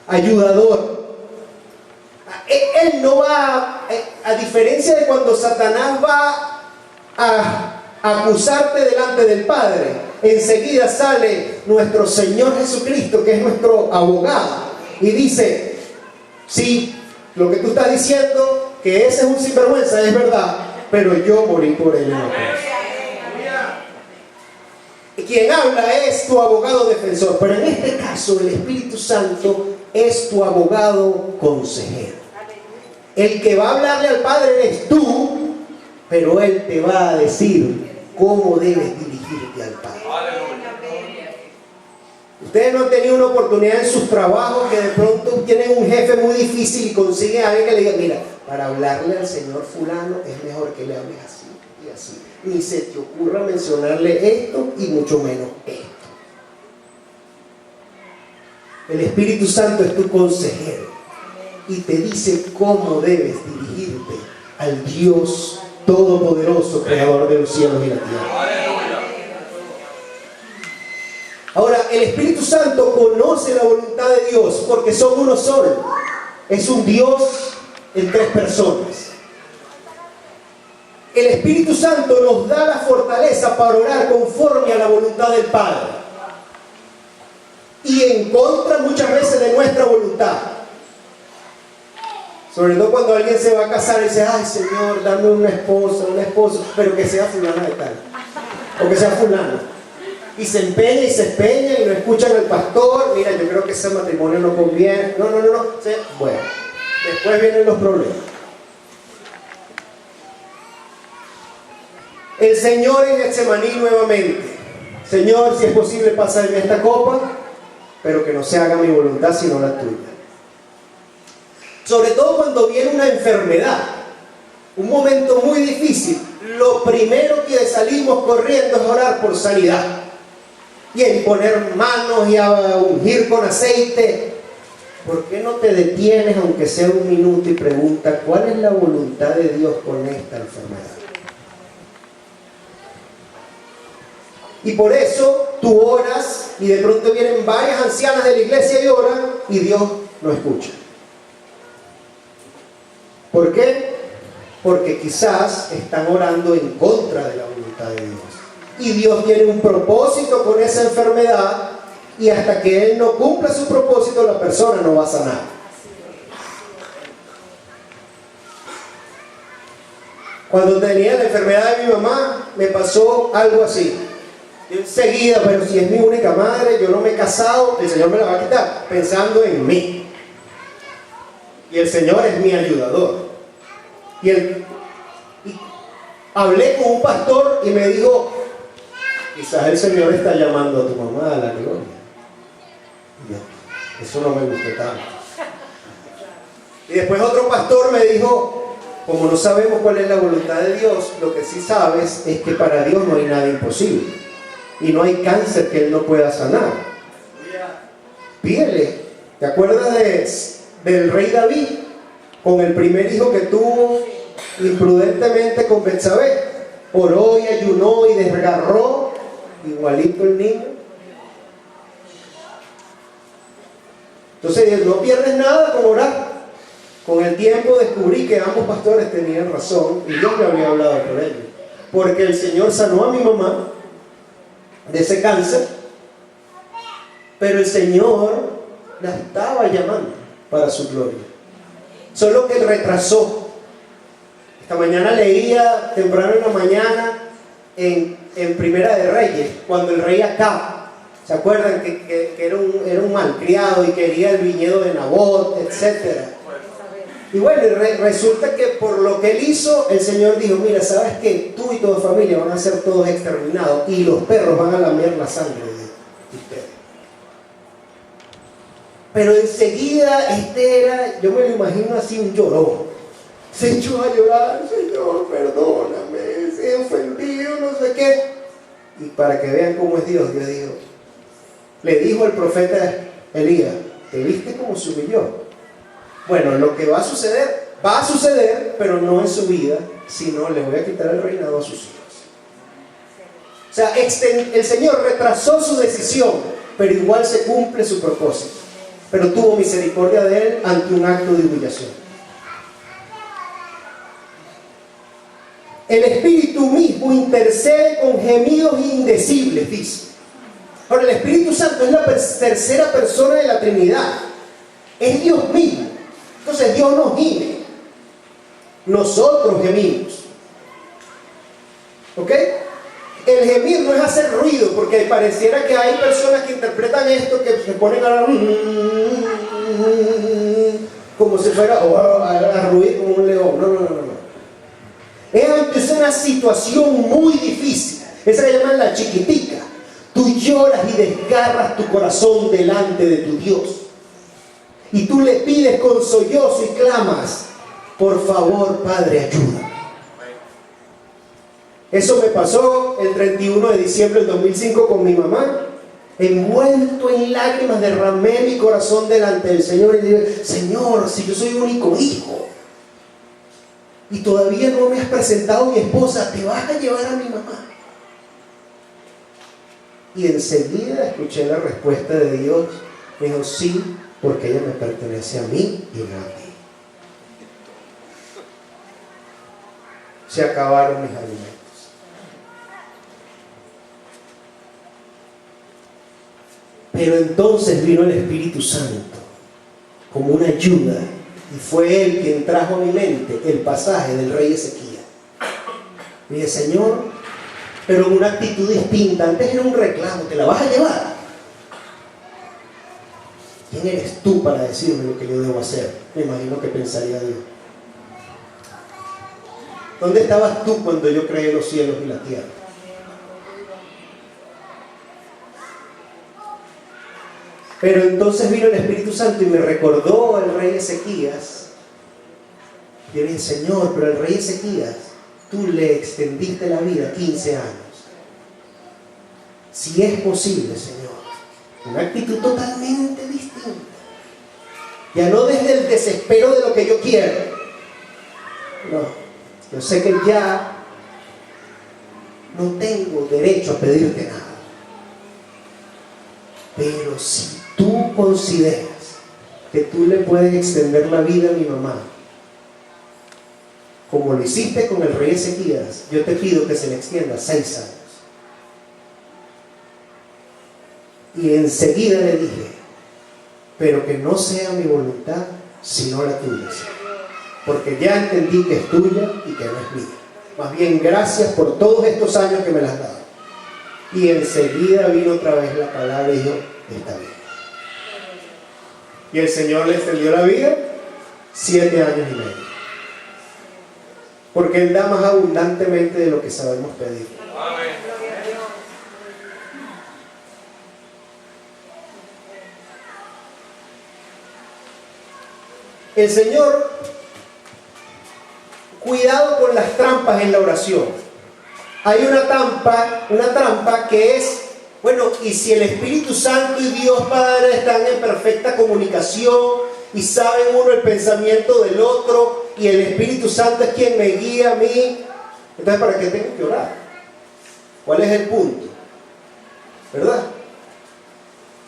ayudador. Él no va, a diferencia de cuando Satanás va a acusarte delante del Padre, enseguida sale nuestro Señor Jesucristo, que es nuestro abogado, y dice: sí, lo que tú estás diciendo, que ese es un sinvergüenza, es verdad, pero yo morí por él en la cruz. Quien habla es tu abogado defensor, pero en este caso el Espíritu Santo es tu abogado consejero. El que va a hablarle al Padre eres tú, pero Él te va a decir cómo debes dirigirte al Padre. Ustedes no han tenido una oportunidad en sus trabajos que de pronto tienen un jefe muy difícil y consiguen a alguien que le diga: mira, para hablarle al señor fulano es mejor que le hables así y así. Ni se te ocurra mencionarle esto y mucho menos esto. El Espíritu Santo es tu consejero y te dice cómo debes dirigirte al Dios Todopoderoso, Creador de los cielos y la tierra. Ahora, el Espíritu Santo conoce la voluntad de Dios porque son uno solo. Es un Dios en 3 personas. El Espíritu Santo nos da la fortaleza para orar conforme a la voluntad del Padre y en contra muchas veces de nuestra voluntad. Sobre todo cuando alguien se va a casar y dice: ay Señor, dame una esposa, un esposo, pero que sea fulana de tal, o que sea fulano. Y se empeña y se empeña y no escuchan al pastor: mira, yo creo que ese matrimonio no conviene. No. Bueno, después vienen los problemas. El Señor en Getsemaní nuevamente: Señor, si es posible, pásame esta copa, pero que no se haga mi voluntad sino la tuya. Sobre todo cuando viene una enfermedad, un momento muy difícil, lo primero que salimos corriendo es orar por sanidad y a imponer manos y a ungir con aceite. ¿Por qué no te detienes, aunque sea un minuto, y preguntas cuál es la voluntad de Dios con esta enfermedad? Y por eso tú oras y de pronto vienen varias ancianas de la iglesia y oran y Dios no escucha. ¿Por qué? Porque quizás están orando en contra de la voluntad de Dios. Y Dios tiene un propósito con esa enfermedad y hasta que Él no cumpla su propósito, la persona no va a sanar. Cuando tenía la enfermedad de mi mamá, me pasó algo así. Yo enseguida: pero si es mi única madre, yo no me he casado, el Señor me la va a quitar, pensando en mí. Y el Señor es mi ayudador. Y hablé con un pastor y me dijo: quizás el Señor está llamando a tu mamá a la gloria. Y yo: eso no me gustó tanto. Y después otro pastor me dijo: como no sabemos cuál es la voluntad de Dios, lo que sí sabes es que para Dios no hay nada imposible. Y no hay cáncer que Él no pueda sanar. Pídele. ¿Te acuerdas del rey David? Con el primer hijo que tuvo imprudentemente con Betsabé. Oró y ayunó y desgarró, igualito el niño. Entonces no pierdes nada con orar. Con el tiempo descubrí que ambos pastores tenían razón y Dios me había hablado por ellos. porque el Señor sanó a mi mamá de ese cáncer, pero el Señor la estaba llamando para su gloria, solo que retrasó. Esta mañana leía temprano en la mañana en Primera de Reyes, cuando el rey Acab, ¿se acuerdan? Que era un malcriado y quería el viñedo de Nabot, etc. Y bueno, resulta que por lo que él hizo, el Señor dijo: mira, sabes que tú y tu familia van a ser todos exterminados y los perros van a lamer la sangre de ustedes. Pero enseguida yo me lo imagino así, un llorón. Se echó a llorar: Señor, perdóname, he ofendido, no sé qué. Y para que vean cómo es Dios, Dios dijo, le dijo el profeta Elías: ¿te viste cómo se humilló? Bueno, lo que va a suceder, pero no en su vida, sino le voy a quitar el reinado a sus hijos. O sea, el Señor retrasó su decisión, pero igual se cumple su propósito. Pero tuvo misericordia de él ante un acto de humillación. El Espíritu mismo intercede con gemidos indecibles, dice. Ahora, el Espíritu Santo es la tercera persona de la Trinidad. Es Dios mismo. Entonces Dios nos gime. Nosotros gemimos. ¿Ok? El gemir no es hacer ruido, porque pareciera que hay personas que interpretan esto, que se ponen a hablar como si fuera a ruir como un león. No. Es ante una situación muy difícil. Esa se llama la chiquitica. Tú lloras y desgarras tu corazón delante de tu Dios. Y tú le pides con sollozo y clamas: por favor, Padre, ayúdame. Eso me pasó el 31 de diciembre del 2005 con mi mamá. Envuelto en lágrimas, derramé mi corazón delante del Señor y dije: Señor, si yo soy único hijo y todavía no me has presentado a mi esposa, ¿te vas a llevar a mi mamá? Y enseguida escuché la respuesta de Dios. Me dijo: sí, porque ella me pertenece a mí y no a ti. Se acabaron mis alimentos. Pero entonces vino el Espíritu Santo como una ayuda, y fue Él quien trajo a mi mente el pasaje del rey Ezequías. Y dije: Señor, pero en una actitud distinta. Antes era un reclamo: ¿te la vas a llevar? ¿Quién eres tú para decirme lo que yo debo hacer? Me imagino que pensaría Dios. ¿Dónde estabas tú cuando yo creé los cielos y la tierra? Pero entonces vino el Espíritu Santo y me recordó al rey Ezequías. Yo dije: Señor, pero el rey Ezequías, tú le extendiste la vida 15 años. Si es posible, Señor, una actitud totalmente distinta. Ya no desde el desespero de lo que yo quiero. No, yo sé que ya no tengo derecho a pedirte nada. Pero si tú consideras que tú le puedes extender la vida a mi mamá, como lo hiciste con el rey Ezequías, yo te pido que se le extienda 6 años. Y enseguida le dije: pero que no sea mi voluntad, sino la tuya, porque ya entendí que es tuya y que no es mía. Más bien, gracias por todos estos años que me las has dado. Y enseguida vino otra vez la palabra y dijo: está bien. Y el Señor le extendió la vida 7 años y medio. Porque Él da más abundantemente de lo que sabemos pedir. Amén. El Señor, cuidado con las trampas en la oración. Hay una trampa que es: bueno, y si el Espíritu Santo y Dios Padre están en perfecta comunicación y saben uno el pensamiento del otro, y el Espíritu Santo es quien me guía a mí, entonces ¿para qué tengo que orar? ¿Cuál es el punto? ¿Verdad?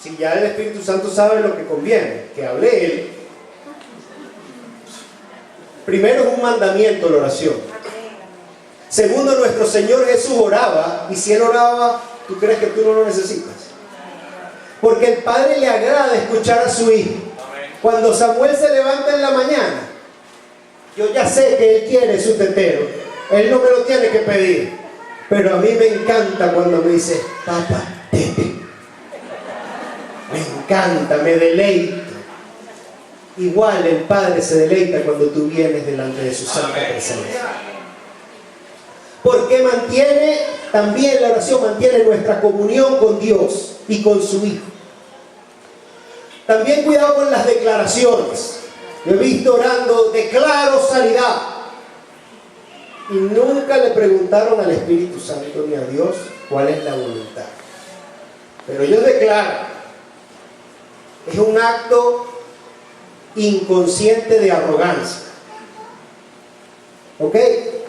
Si ya el Espíritu Santo sabe lo que conviene, que hable Él. Primero es un mandamiento la oración. Segundo, nuestro Señor Jesús oraba, y si Él oraba, ¿tú crees que tú no lo necesitas? Porque el Padre le agrada escuchar a su Hijo. Cuando Samuel se levanta en la mañana, yo ya sé que Él quiere su tetero. Él no me lo tiene que pedir. Pero a mí me encanta cuando me dice, papá, tete. Me encanta, me deleito. Igual el Padre se deleita cuando tú vienes delante de su santa presencia. Porque también la oración mantiene nuestra comunión con Dios y con su Hijo. También cuidado con las declaraciones. Yo he visto orando, declaro sanidad. Y nunca le preguntaron al Espíritu Santo ni a Dios cuál es la voluntad. Pero ellos declaran. Es un acto inconsciente de arrogancia. ¿Ok?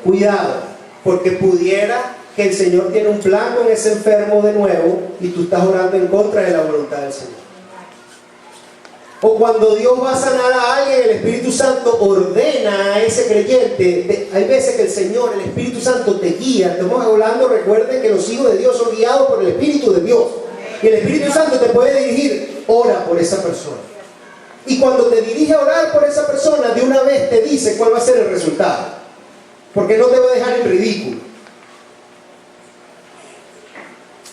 Cuidado, porque pudiera que el Señor tiene un plan con ese enfermo de nuevo y tú estás orando en contra de la voluntad del Señor. O cuando Dios va a sanar a alguien, el Espíritu Santo ordena a ese creyente. Hay veces que el Señor, el Espíritu Santo te guía. Estamos hablando, recuerden que los hijos de Dios son guiados por el Espíritu de Dios. Y el Espíritu Santo te puede dirigir, ora por esa persona. Y cuando te dirige a orar por esa persona, de una vez te dice cuál va a ser el resultado. Porque no te va a dejar en ridículo.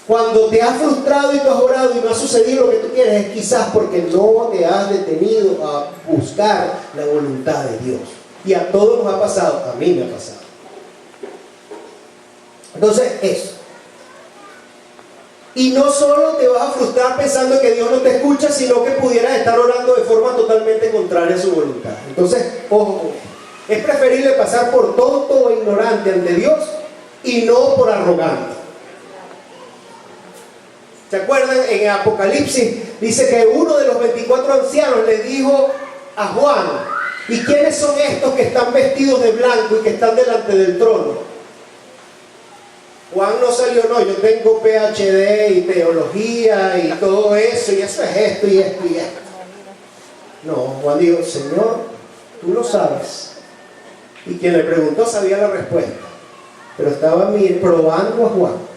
Cuando te has frustrado y tú has orado y no ha sucedido lo que tú quieres, es quizás porque no te has detenido a buscar la voluntad de Dios. Y a todos nos ha pasado, a mí me ha pasado. Entonces, eso. Y no solo te vas a frustrar pensando que Dios no te escucha, sino que pudieras estar orando de forma totalmente contraria a su voluntad. Entonces, ojo, es preferible pasar por tonto o ignorante ante Dios y no por arrogante. ¿Se acuerdan? En Apocalipsis dice que uno de los 24 ancianos le dijo a Juan, ¿y quiénes son estos que están vestidos de blanco y que están delante del trono? Juan no salió, no, yo tengo PhD y teología y todo eso, y eso es esto y esto y esto. No, Juan dijo, Señor, tú lo sabes. Y quien le preguntó sabía la respuesta, pero estaba probando a Juan.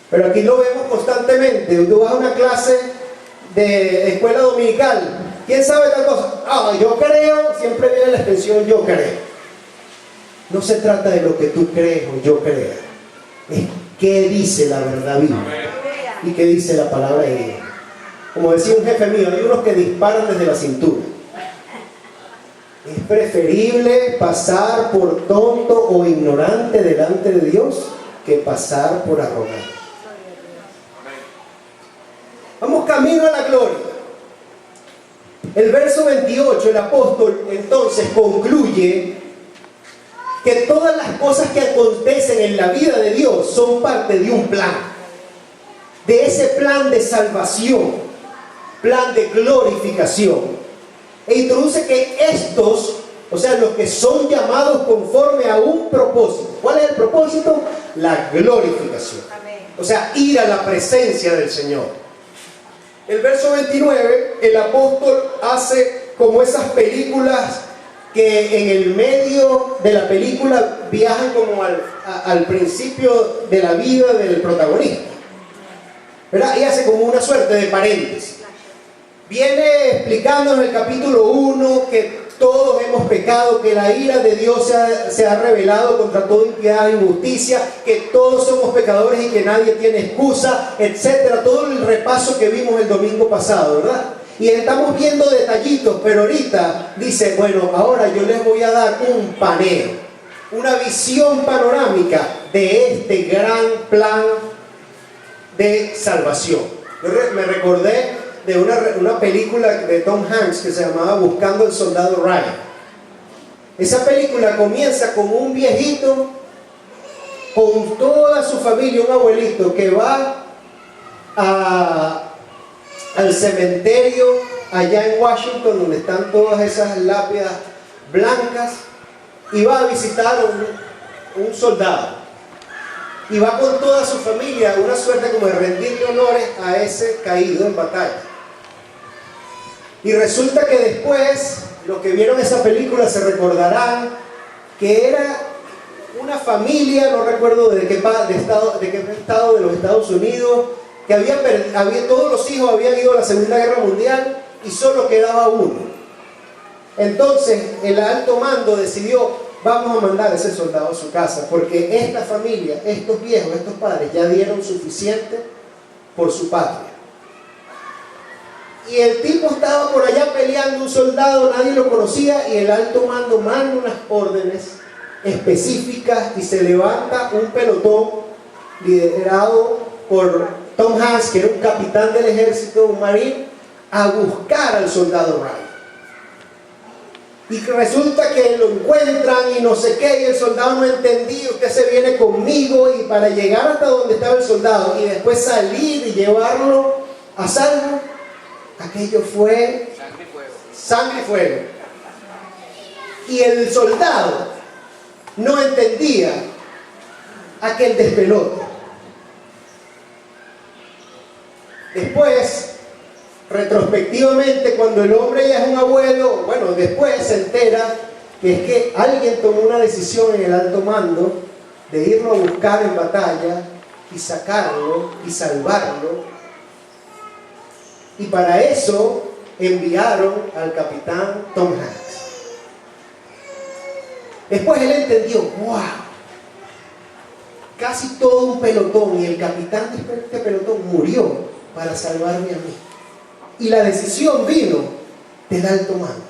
Pero aquí lo vemos constantemente. Tú vas a una clase de escuela dominical. ¿Quién sabe tal cosa? Ah, yo creo, siempre viene la expresión yo creo. No se trata de lo que tú crees o yo crea. Es qué dice la verdad bíblica y qué dice la palabra de Dios. Como decía un jefe mío, hay unos que disparan desde la cintura. Es preferible pasar por tonto o ignorante delante de Dios que pasar por arrogante. Vamos camino a la gloria. El verso 28, el apóstol entonces concluye que todas las cosas que acontecen en la vida de Dios son parte de un plan. De ese plan de salvación, plan de glorificación. E introduce que estos, o sea, los que son llamados conforme a un propósito. ¿Cuál es el propósito? La glorificación. O sea, ir a la presencia del Señor. El verso 29, el apóstol hace como esas películas que en el medio de la película viajan como al principio de la vida del protagonista, ¿verdad? Y hace como una suerte de paréntesis. Viene explicando en el capítulo 1 que todos hemos pecado, que la ira de Dios se ha revelado contra toda impiedad e injusticia, que todos somos pecadores y que nadie tiene excusa, etcétera. Todo el repaso que vimos el domingo pasado, ¿verdad? Y estamos viendo detallitos, pero ahorita dice, bueno, ahora yo les voy a dar un paneo, una visión panorámica de este gran plan de salvación. Yo me recordé de una película de Tom Hanks que se llamaba Buscando al Soldado Ryan. Esa película comienza con un viejito con toda su familia, un abuelito que va al cementerio allá en Washington donde están todas esas lápidas blancas y va a visitar un soldado y va con toda su familia, una suerte como de rendirle honores a ese caído en batalla. Y resulta que después, los que vieron esa película se recordarán que era una familia, no recuerdo de qué estado de los Estados Unidos, que todos los hijos habían ido a la Segunda Guerra Mundial y solo quedaba uno. Entonces el alto mando decidió: vamos a mandar a ese soldado a su casa, porque esta familia, estos viejos, estos padres ya dieron suficiente por su patria. Y el tipo estaba por allá peleando, un soldado, nadie lo conocía, y el alto mando manda unas órdenes específicas y se levanta un pelotón liderado por Tom Hanks, que era un capitán del ejército, un marín, a buscar al soldado Ryan. Y resulta que lo encuentran y no sé qué, y el soldado no entendía: usted se viene conmigo. Y para llegar hasta donde estaba el soldado y después salir y llevarlo a salvo, aquello fue sangre y fuego. Y el soldado no entendía aquel despelote. Después, retrospectivamente, cuando el hombre ya es un abuelo, bueno, después se entera que es que alguien tomó una decisión en el alto mando de irlo a buscar en batalla y sacarlo y salvarlo. Y para eso enviaron al capitán Tom Hanks. Después él entendió: ¡wow! Casi todo un pelotón, y el capitán de este pelotón murió para salvarme a mí. Y la decisión vino del alto mando.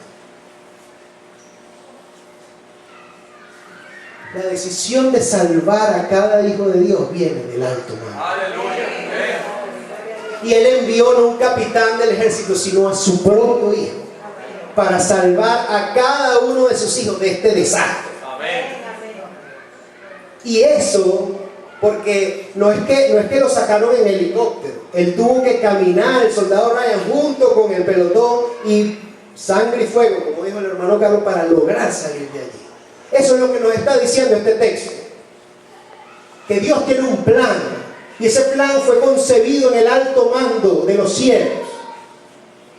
La decisión de salvar a cada hijo de Dios viene del alto mando. ¡Aleluya! Y él envió no a un capitán del ejército, sino a su propio hijo, para salvar a cada uno de sus hijos de este desastre. Y eso, porque no es que lo sacaron en helicóptero. Él tuvo que caminar, el soldado Ryan, junto con el pelotón, y sangre y fuego, como dijo el hermano Carlos, para lograr salir de allí. Eso es lo que nos está diciendo este texto, que Dios tiene un plan, y ese plan fue concebido en el alto mando de los cielos,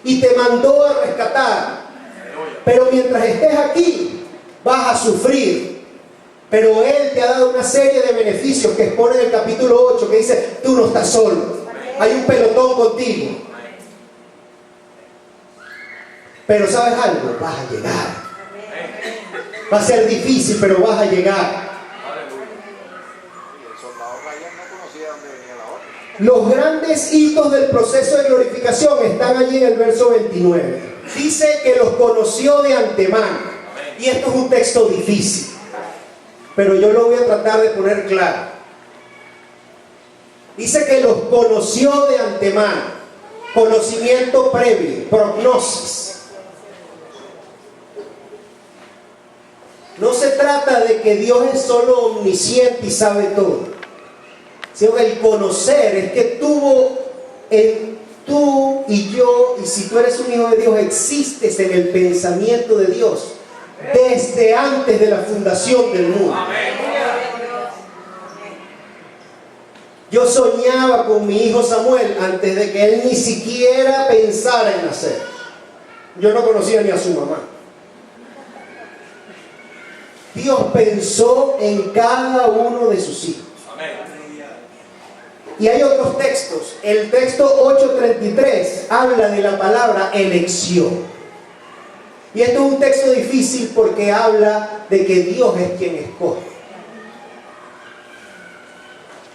y te mandó a rescatar. Pero mientras estés aquí vas a sufrir, pero Él te ha dado una serie de beneficios que expone en el capítulo 8, que dice: tú no estás solo, hay un pelotón contigo. Pero ¿sabes algo? Vas a llegar. Va a ser difícil, pero vas a llegar. Los grandes hitos del proceso de glorificación están allí en el verso 29. Dice que los conoció de antemano. Y esto es un texto difícil, pero yo lo voy a tratar de poner claro. Dice que los conoció de antemano. Conocimiento previo, prognosis. No se trata de que Dios es solo omnisciente y sabe todo, sino que el conocer es que tú y yo, y si tú eres un hijo de Dios, existes en el pensamiento de Dios desde antes de la fundación del mundo. Yo soñaba con mi hijo Samuel antes de que él ni siquiera pensara en nacer. Yo no conocía ni a su mamá. Dios pensó en cada uno de sus hijos. Y hay otros textos. El texto 8:33 habla de la palabra elección. Y esto es un texto difícil porque habla de que Dios es quien escoge.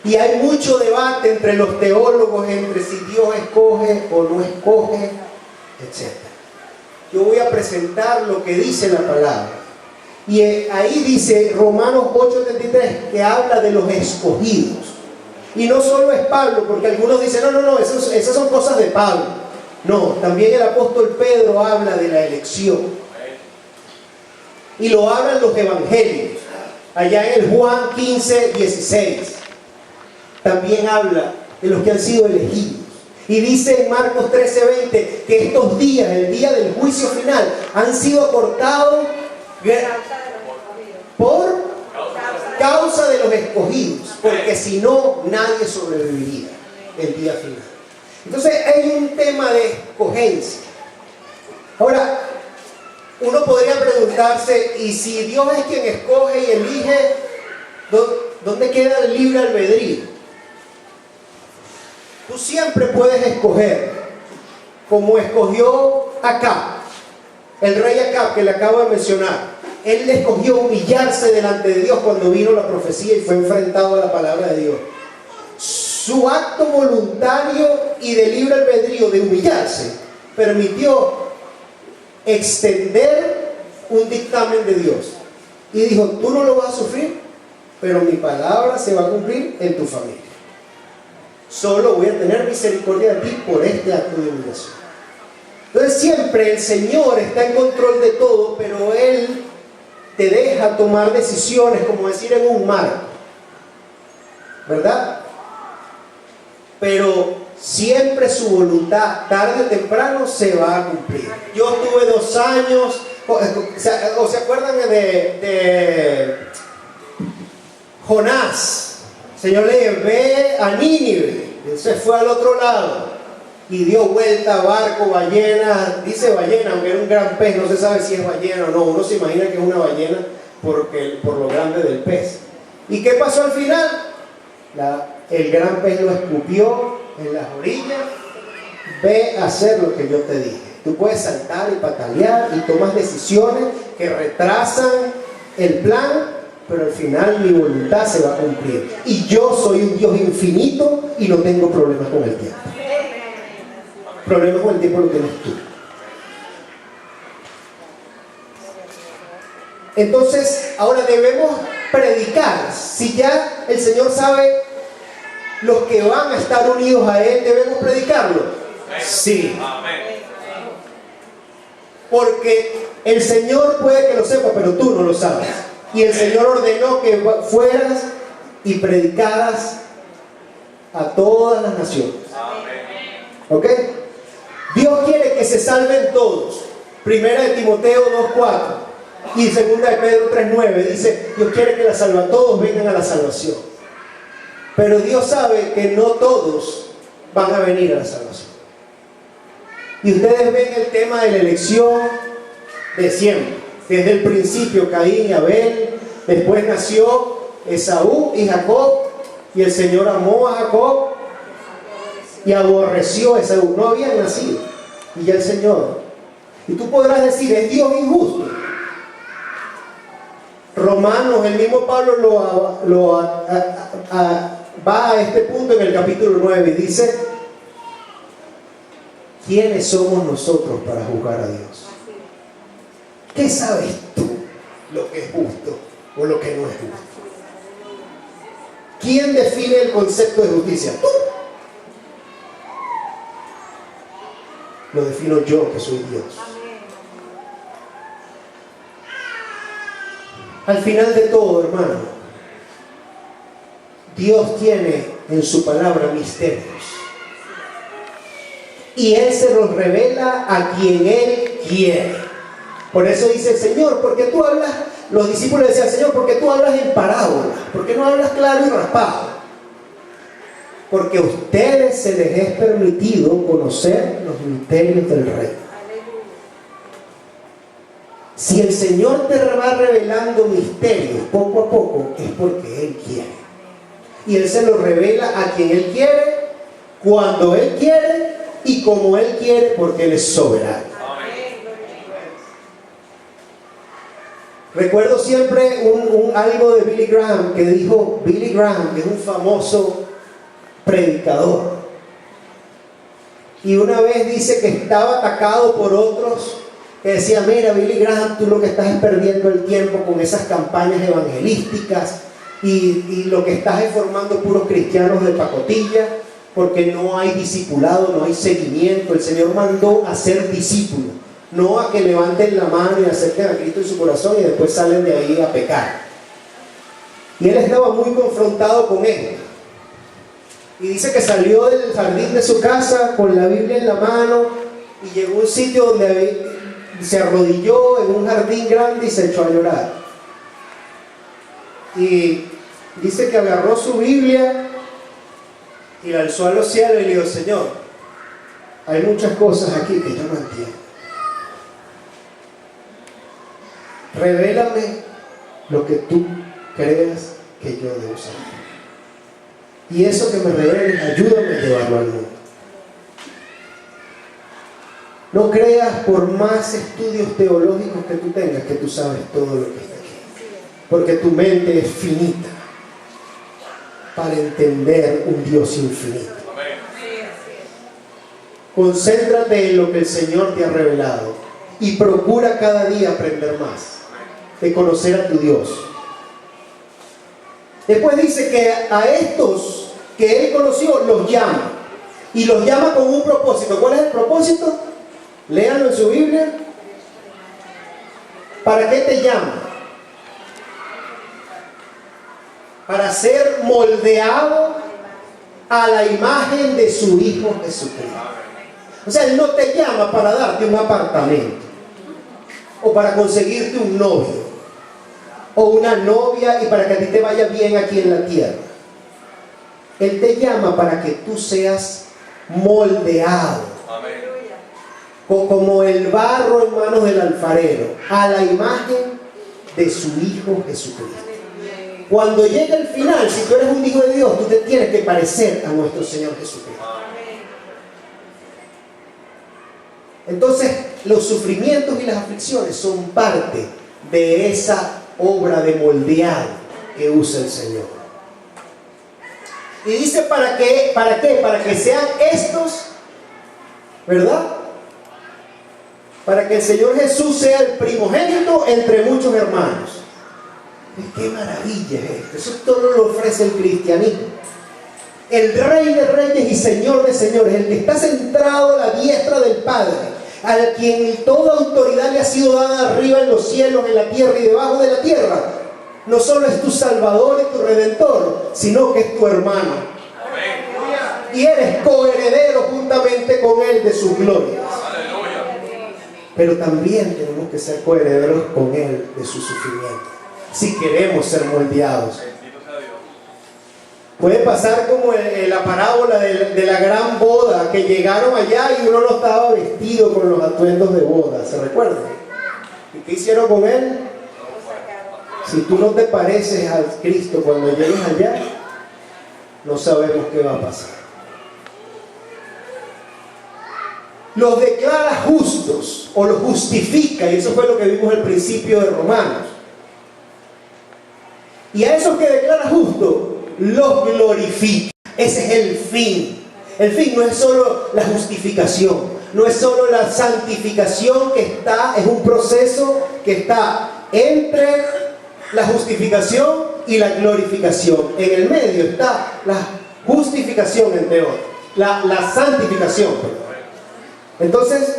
Y hay mucho debate entre los teólogos entre si Dios escoge o no escoge, etc. Yo voy a presentar lo que dice la palabra. Y ahí dice Romanos 8:33 que habla de los escogidos. Y no solo es Pablo, porque algunos dicen, no, esas son cosas de Pablo. No, también el apóstol Pedro habla de la elección. Y lo hablan los evangelios. Allá en el Juan 15:16. También habla de los que han sido elegidos. Y dice en Marcos 13:20 que estos días, el día del juicio final, han sido acortados por causa de los escogidos, porque si no, nadie sobreviviría el día final. Entonces hay un tema de escogencia. Ahora, uno podría preguntarse, ¿y si Dios es quien escoge y elige, ¿Dónde queda el libre albedrío? Tú siempre puedes escoger, como escogió Acab, el rey Acab que le acabo de mencionar. Él escogió humillarse delante de Dios cuando vino la profecía y fue enfrentado a la palabra de Dios. Su acto voluntario y de libre albedrío de humillarse permitió extender un dictamen de Dios. Y dijo, tú no lo vas a sufrir, pero mi palabra se va a cumplir en tu familia. Solo voy a tener misericordia de ti por este acto de humillación. Entonces siempre el Señor está en control de todo, pero Él te deja tomar decisiones, como decir en un marco, ¿verdad? Pero siempre su voluntad, tarde o temprano, se va a cumplir. Yo tuve 2 años, ¿o se acuerdan de Jonás? El Señor le dijo, ve a Nínive. Él se fue al otro lado y dio vuelta, barco, ballena, dice ballena, aunque era un gran pez, no se sabe si es ballena o no, uno se imagina que es una ballena por lo grande del pez. ¿Y qué pasó al final? El gran pez lo escupió en las orillas. Ve a hacer lo que yo te dije. Tú puedes saltar y patalear y tomas decisiones que retrasan el plan, pero al final mi voluntad se va a cumplir. Y yo soy un Dios infinito y no tengo problemas con el tiempo. Problemas con el tiempo lo tienes tú. Entonces, ahora debemos predicar. Si ya el Señor sabe los que van a estar unidos a Él, ¿debemos predicarlo? Sí. Porque el Señor puede que lo sepa, pero tú no lo sabes. Y el Señor ordenó que fueras y predicaras a todas las naciones. ¿Ok? Dios quiere que se salven todos. Primera de Timoteo 2:4 y segunda de Pedro 3:9 dice, Dios quiere que todos vengan a la salvación. Pero Dios sabe que no todos van a venir a la salvación. Y ustedes ven el tema de la elección de siempre. Desde el principio Caín y Abel, después nació Esaú y Jacob, y el Señor amó a Jacob y aborreció a Esaú. No habían nacido, y ya el Señor. Y tú podrás decir, ¿es Dios injusto? Romanos, el mismo Pablo va a este punto en el capítulo 9 y dice, ¿quiénes somos nosotros para juzgar a Dios? ¿Qué sabes tú lo que es justo o lo que no es justo? ¿Quién define el concepto de justicia? Tú. Lo defino yo, que soy Dios. Al final de todo, hermano, Dios tiene en su palabra misterios. Y Él se los revela a quien Él quiere. Por eso dice el Señor, porque tú hablas, los discípulos decían, Señor, ¿por qué tú hablas en parábolas? ¿Por qué no hablas claro y raspado? Porque a ustedes se les es permitido conocer los misterios del reino. Si el Señor te va revelando misterios poco a poco, es porque Él quiere. Y Él se los revela a quien Él quiere, cuando Él quiere y como Él quiere, porque Él es soberano. Recuerdo siempre algo de Billy Graham, que dijo Billy Graham, que es un famoso predicador. Y una vez dice que estaba atacado por otros que decían, mira Billy Graham, tú lo que estás es perdiendo el tiempo con esas campañas evangelísticas y lo que estás es formando puros cristianos de pacotilla, porque no hay discipulado, no hay seguimiento. El Señor mandó a ser discípulos, no a que levanten la mano y acerquen a Cristo en su corazón y después salen de ahí a pecar. Y él estaba muy confrontado con él. Y dice que salió del jardín de su casa con la Biblia en la mano y llegó a un sitio donde se arrodilló en un jardín grande y se echó a llorar. Y dice que agarró su Biblia y la alzó a los cielos y le dijo, Señor, hay muchas cosas aquí que yo no entiendo. Revélame lo que tú creas que yo debo saber. Y eso que me reveles, ayúdame a llevarlo al mundo. No creas, por más estudios teológicos que tú tengas, que tú sabes todo lo que está aquí. Porque tu mente es finita para entender un Dios infinito. Concéntrate en lo que el Señor te ha revelado y procura cada día aprender más, de conocer a tu Dios. Después dice que a estos que Él conoció los llama, y los llama con un propósito. ¿Cuál es el propósito? Léanlo en su Biblia. ¿Para qué te llama? Para ser moldeado a la imagen de su Hijo Jesucristo. O sea, Él no te llama para darte un apartamento, o para conseguirte un novio, o una novia, y para que a ti te vaya bien aquí en la tierra. Él te llama para que tú seas moldeado, como el barro en manos del alfarero, a la imagen de su Hijo Jesucristo. Cuando llegue el final, si tú eres un hijo de Dios, tú te tienes que parecer a nuestro Señor Jesucristo. Entonces, los sufrimientos y las aflicciones son parte de esa obra de moldeado que usa el Señor. Y dice, ¿para qué? ¿Para qué? Para que sean estos, ¿verdad? Para que el Señor Jesús sea el primogénito entre muchos hermanos. ¡Qué maravilla es esto! Eso todo lo ofrece el cristianismo. El Rey de Reyes y Señor de Señores, el que está sentado a la diestra del Padre, al quien toda autoridad le ha sido dada arriba en los cielos, en la tierra y debajo de la tierra, no solo es tu Salvador y tu Redentor, sino que es tu hermano. Amén. Y eres coheredero juntamente con Él de sus glorias. Pero también tenemos que ser coherederos con Él de su sufrimiento, si queremos ser moldeados. Puede pasar como en la parábola de la gran boda, que llegaron allá y uno no estaba vestido con los atuendos de boda, ¿se recuerdan? ¿Y qué hicieron con él? Si tú no te pareces al Cristo cuando llegues allá, no sabemos qué va a pasar. Los declara justos, o los justifica, y eso fue lo que vimos al principio de Romanos. Y a esos que declara justos, los glorifica. Ese es el fin. El fin no es solo la justificación, no es solo la santificación, es un proceso que está entre la justificación y la glorificación. En el medio está la justificación, entre otros, la santificación, perdón. Entonces,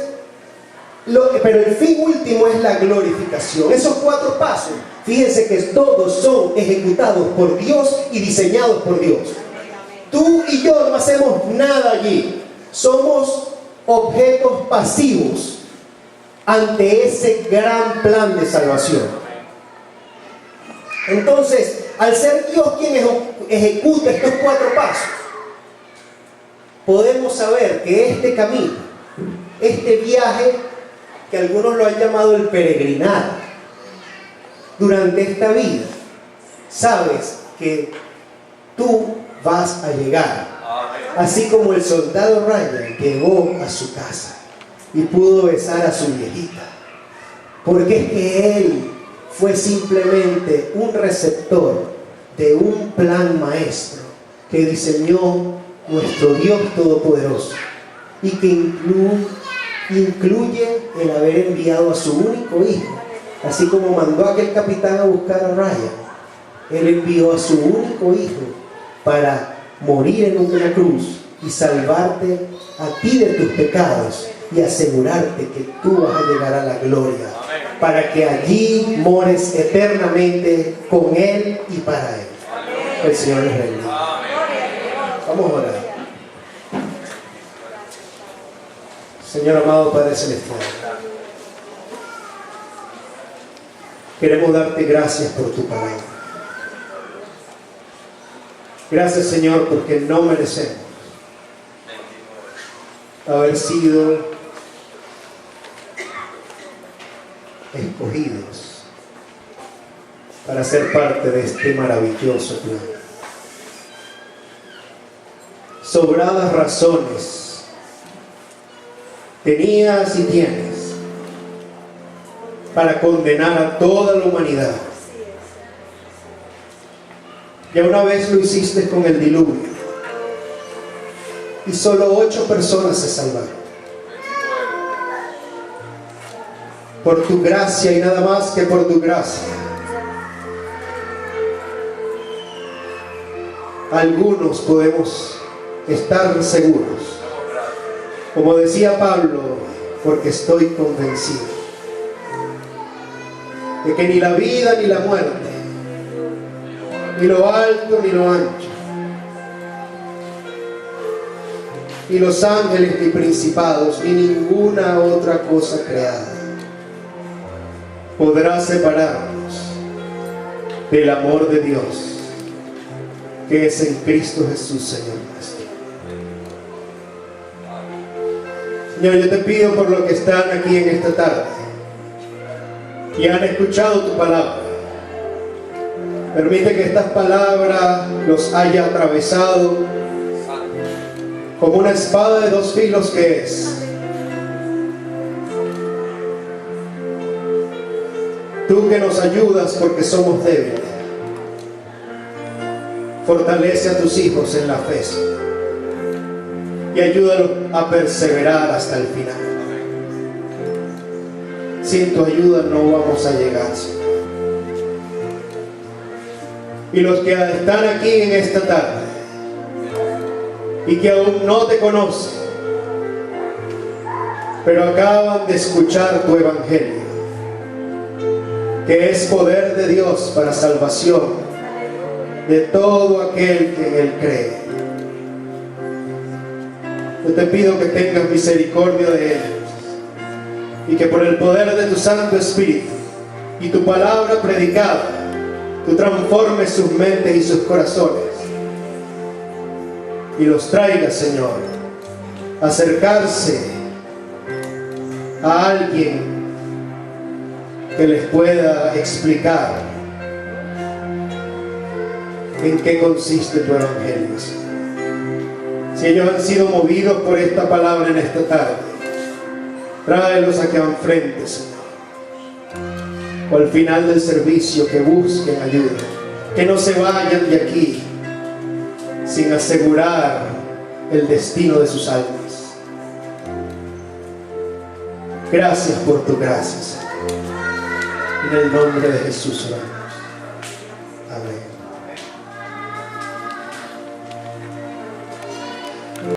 pero el fin último es la glorificación. Esos 4 pasos, fíjense que todos son ejecutados por Dios y diseñados por Dios. Tú y yo no hacemos nada allí. Somos objetos pasivos ante ese gran plan de salvación. Entonces, al ser Dios quien ejecuta estos 4 pasos, podemos saber que este camino, este viaje, que algunos lo han llamado el peregrinado, durante esta vida, sabes que tú vas a llegar. Así como el soldado Ryan llegó a su casa y pudo besar a su viejita, porque es que él fue simplemente un receptor de un plan maestro que diseñó nuestro Dios Todopoderoso, y que incluye el haber enviado a su único hijo. Así como mandó a aquel capitán a buscar a Ryan, Él envió a su único hijo para morir en una cruz y salvarte a ti de tus pecados y asegurarte que tú vas a llegar a la gloria, para que allí mores eternamente con Él y para Él. El Señor les bendiga. Vamos a orar. Señor amado Padre Celestial, queremos darte gracias por tu palabra. Gracias, Señor, porque no merecemos haber sido escogidos para ser parte de este maravilloso plan. Sobradas razones tenías y tienes para condenar a toda la humanidad. Ya una vez lo hiciste con el diluvio y solo 8 personas se salvaron. Por tu gracia y nada más que por tu gracia, algunos podemos estar seguros, como decía Pablo, porque estoy convencido de que ni la vida ni la muerte, ni lo alto ni lo ancho, ni los ángeles ni principados, ni ninguna otra cosa creada podrá separarnos del amor de Dios que es en Cristo Jesús, Señor nuestro. Señor, yo te pido por los que están aquí en esta tarde y han escuchado tu palabra, permite que estas palabras los haya atravesado como una espada de 2 filos que es. Tú que nos ayudas porque somos débiles, fortalece a tus hijos en la fe y ayúdalos a perseverar hasta el final. Sin tu ayuda no vamos a llegar, Señor. Y los que están aquí en esta tarde y que aún no te conocen, pero acaban de escuchar tu evangelio, que es poder de Dios para salvación de todo aquel que en Él cree. Yo te pido que tengas misericordia de ellos y que por el poder de tu Santo Espíritu y tu palabra predicada, tú transformes sus mentes y sus corazones y los traigas, Señor, a acercarse a alguien que les pueda explicar en qué consiste tu evangelio, Señor. Si ellos han sido movidos por esta palabra en esta tarde, tráelos aquí enfrente, Señor. O al final del servicio, que busquen ayuda, que no se vayan de aquí sin asegurar el destino de sus almas. Gracias por tu gracia, Señor. En el nombre de Jesús oramos. Amén.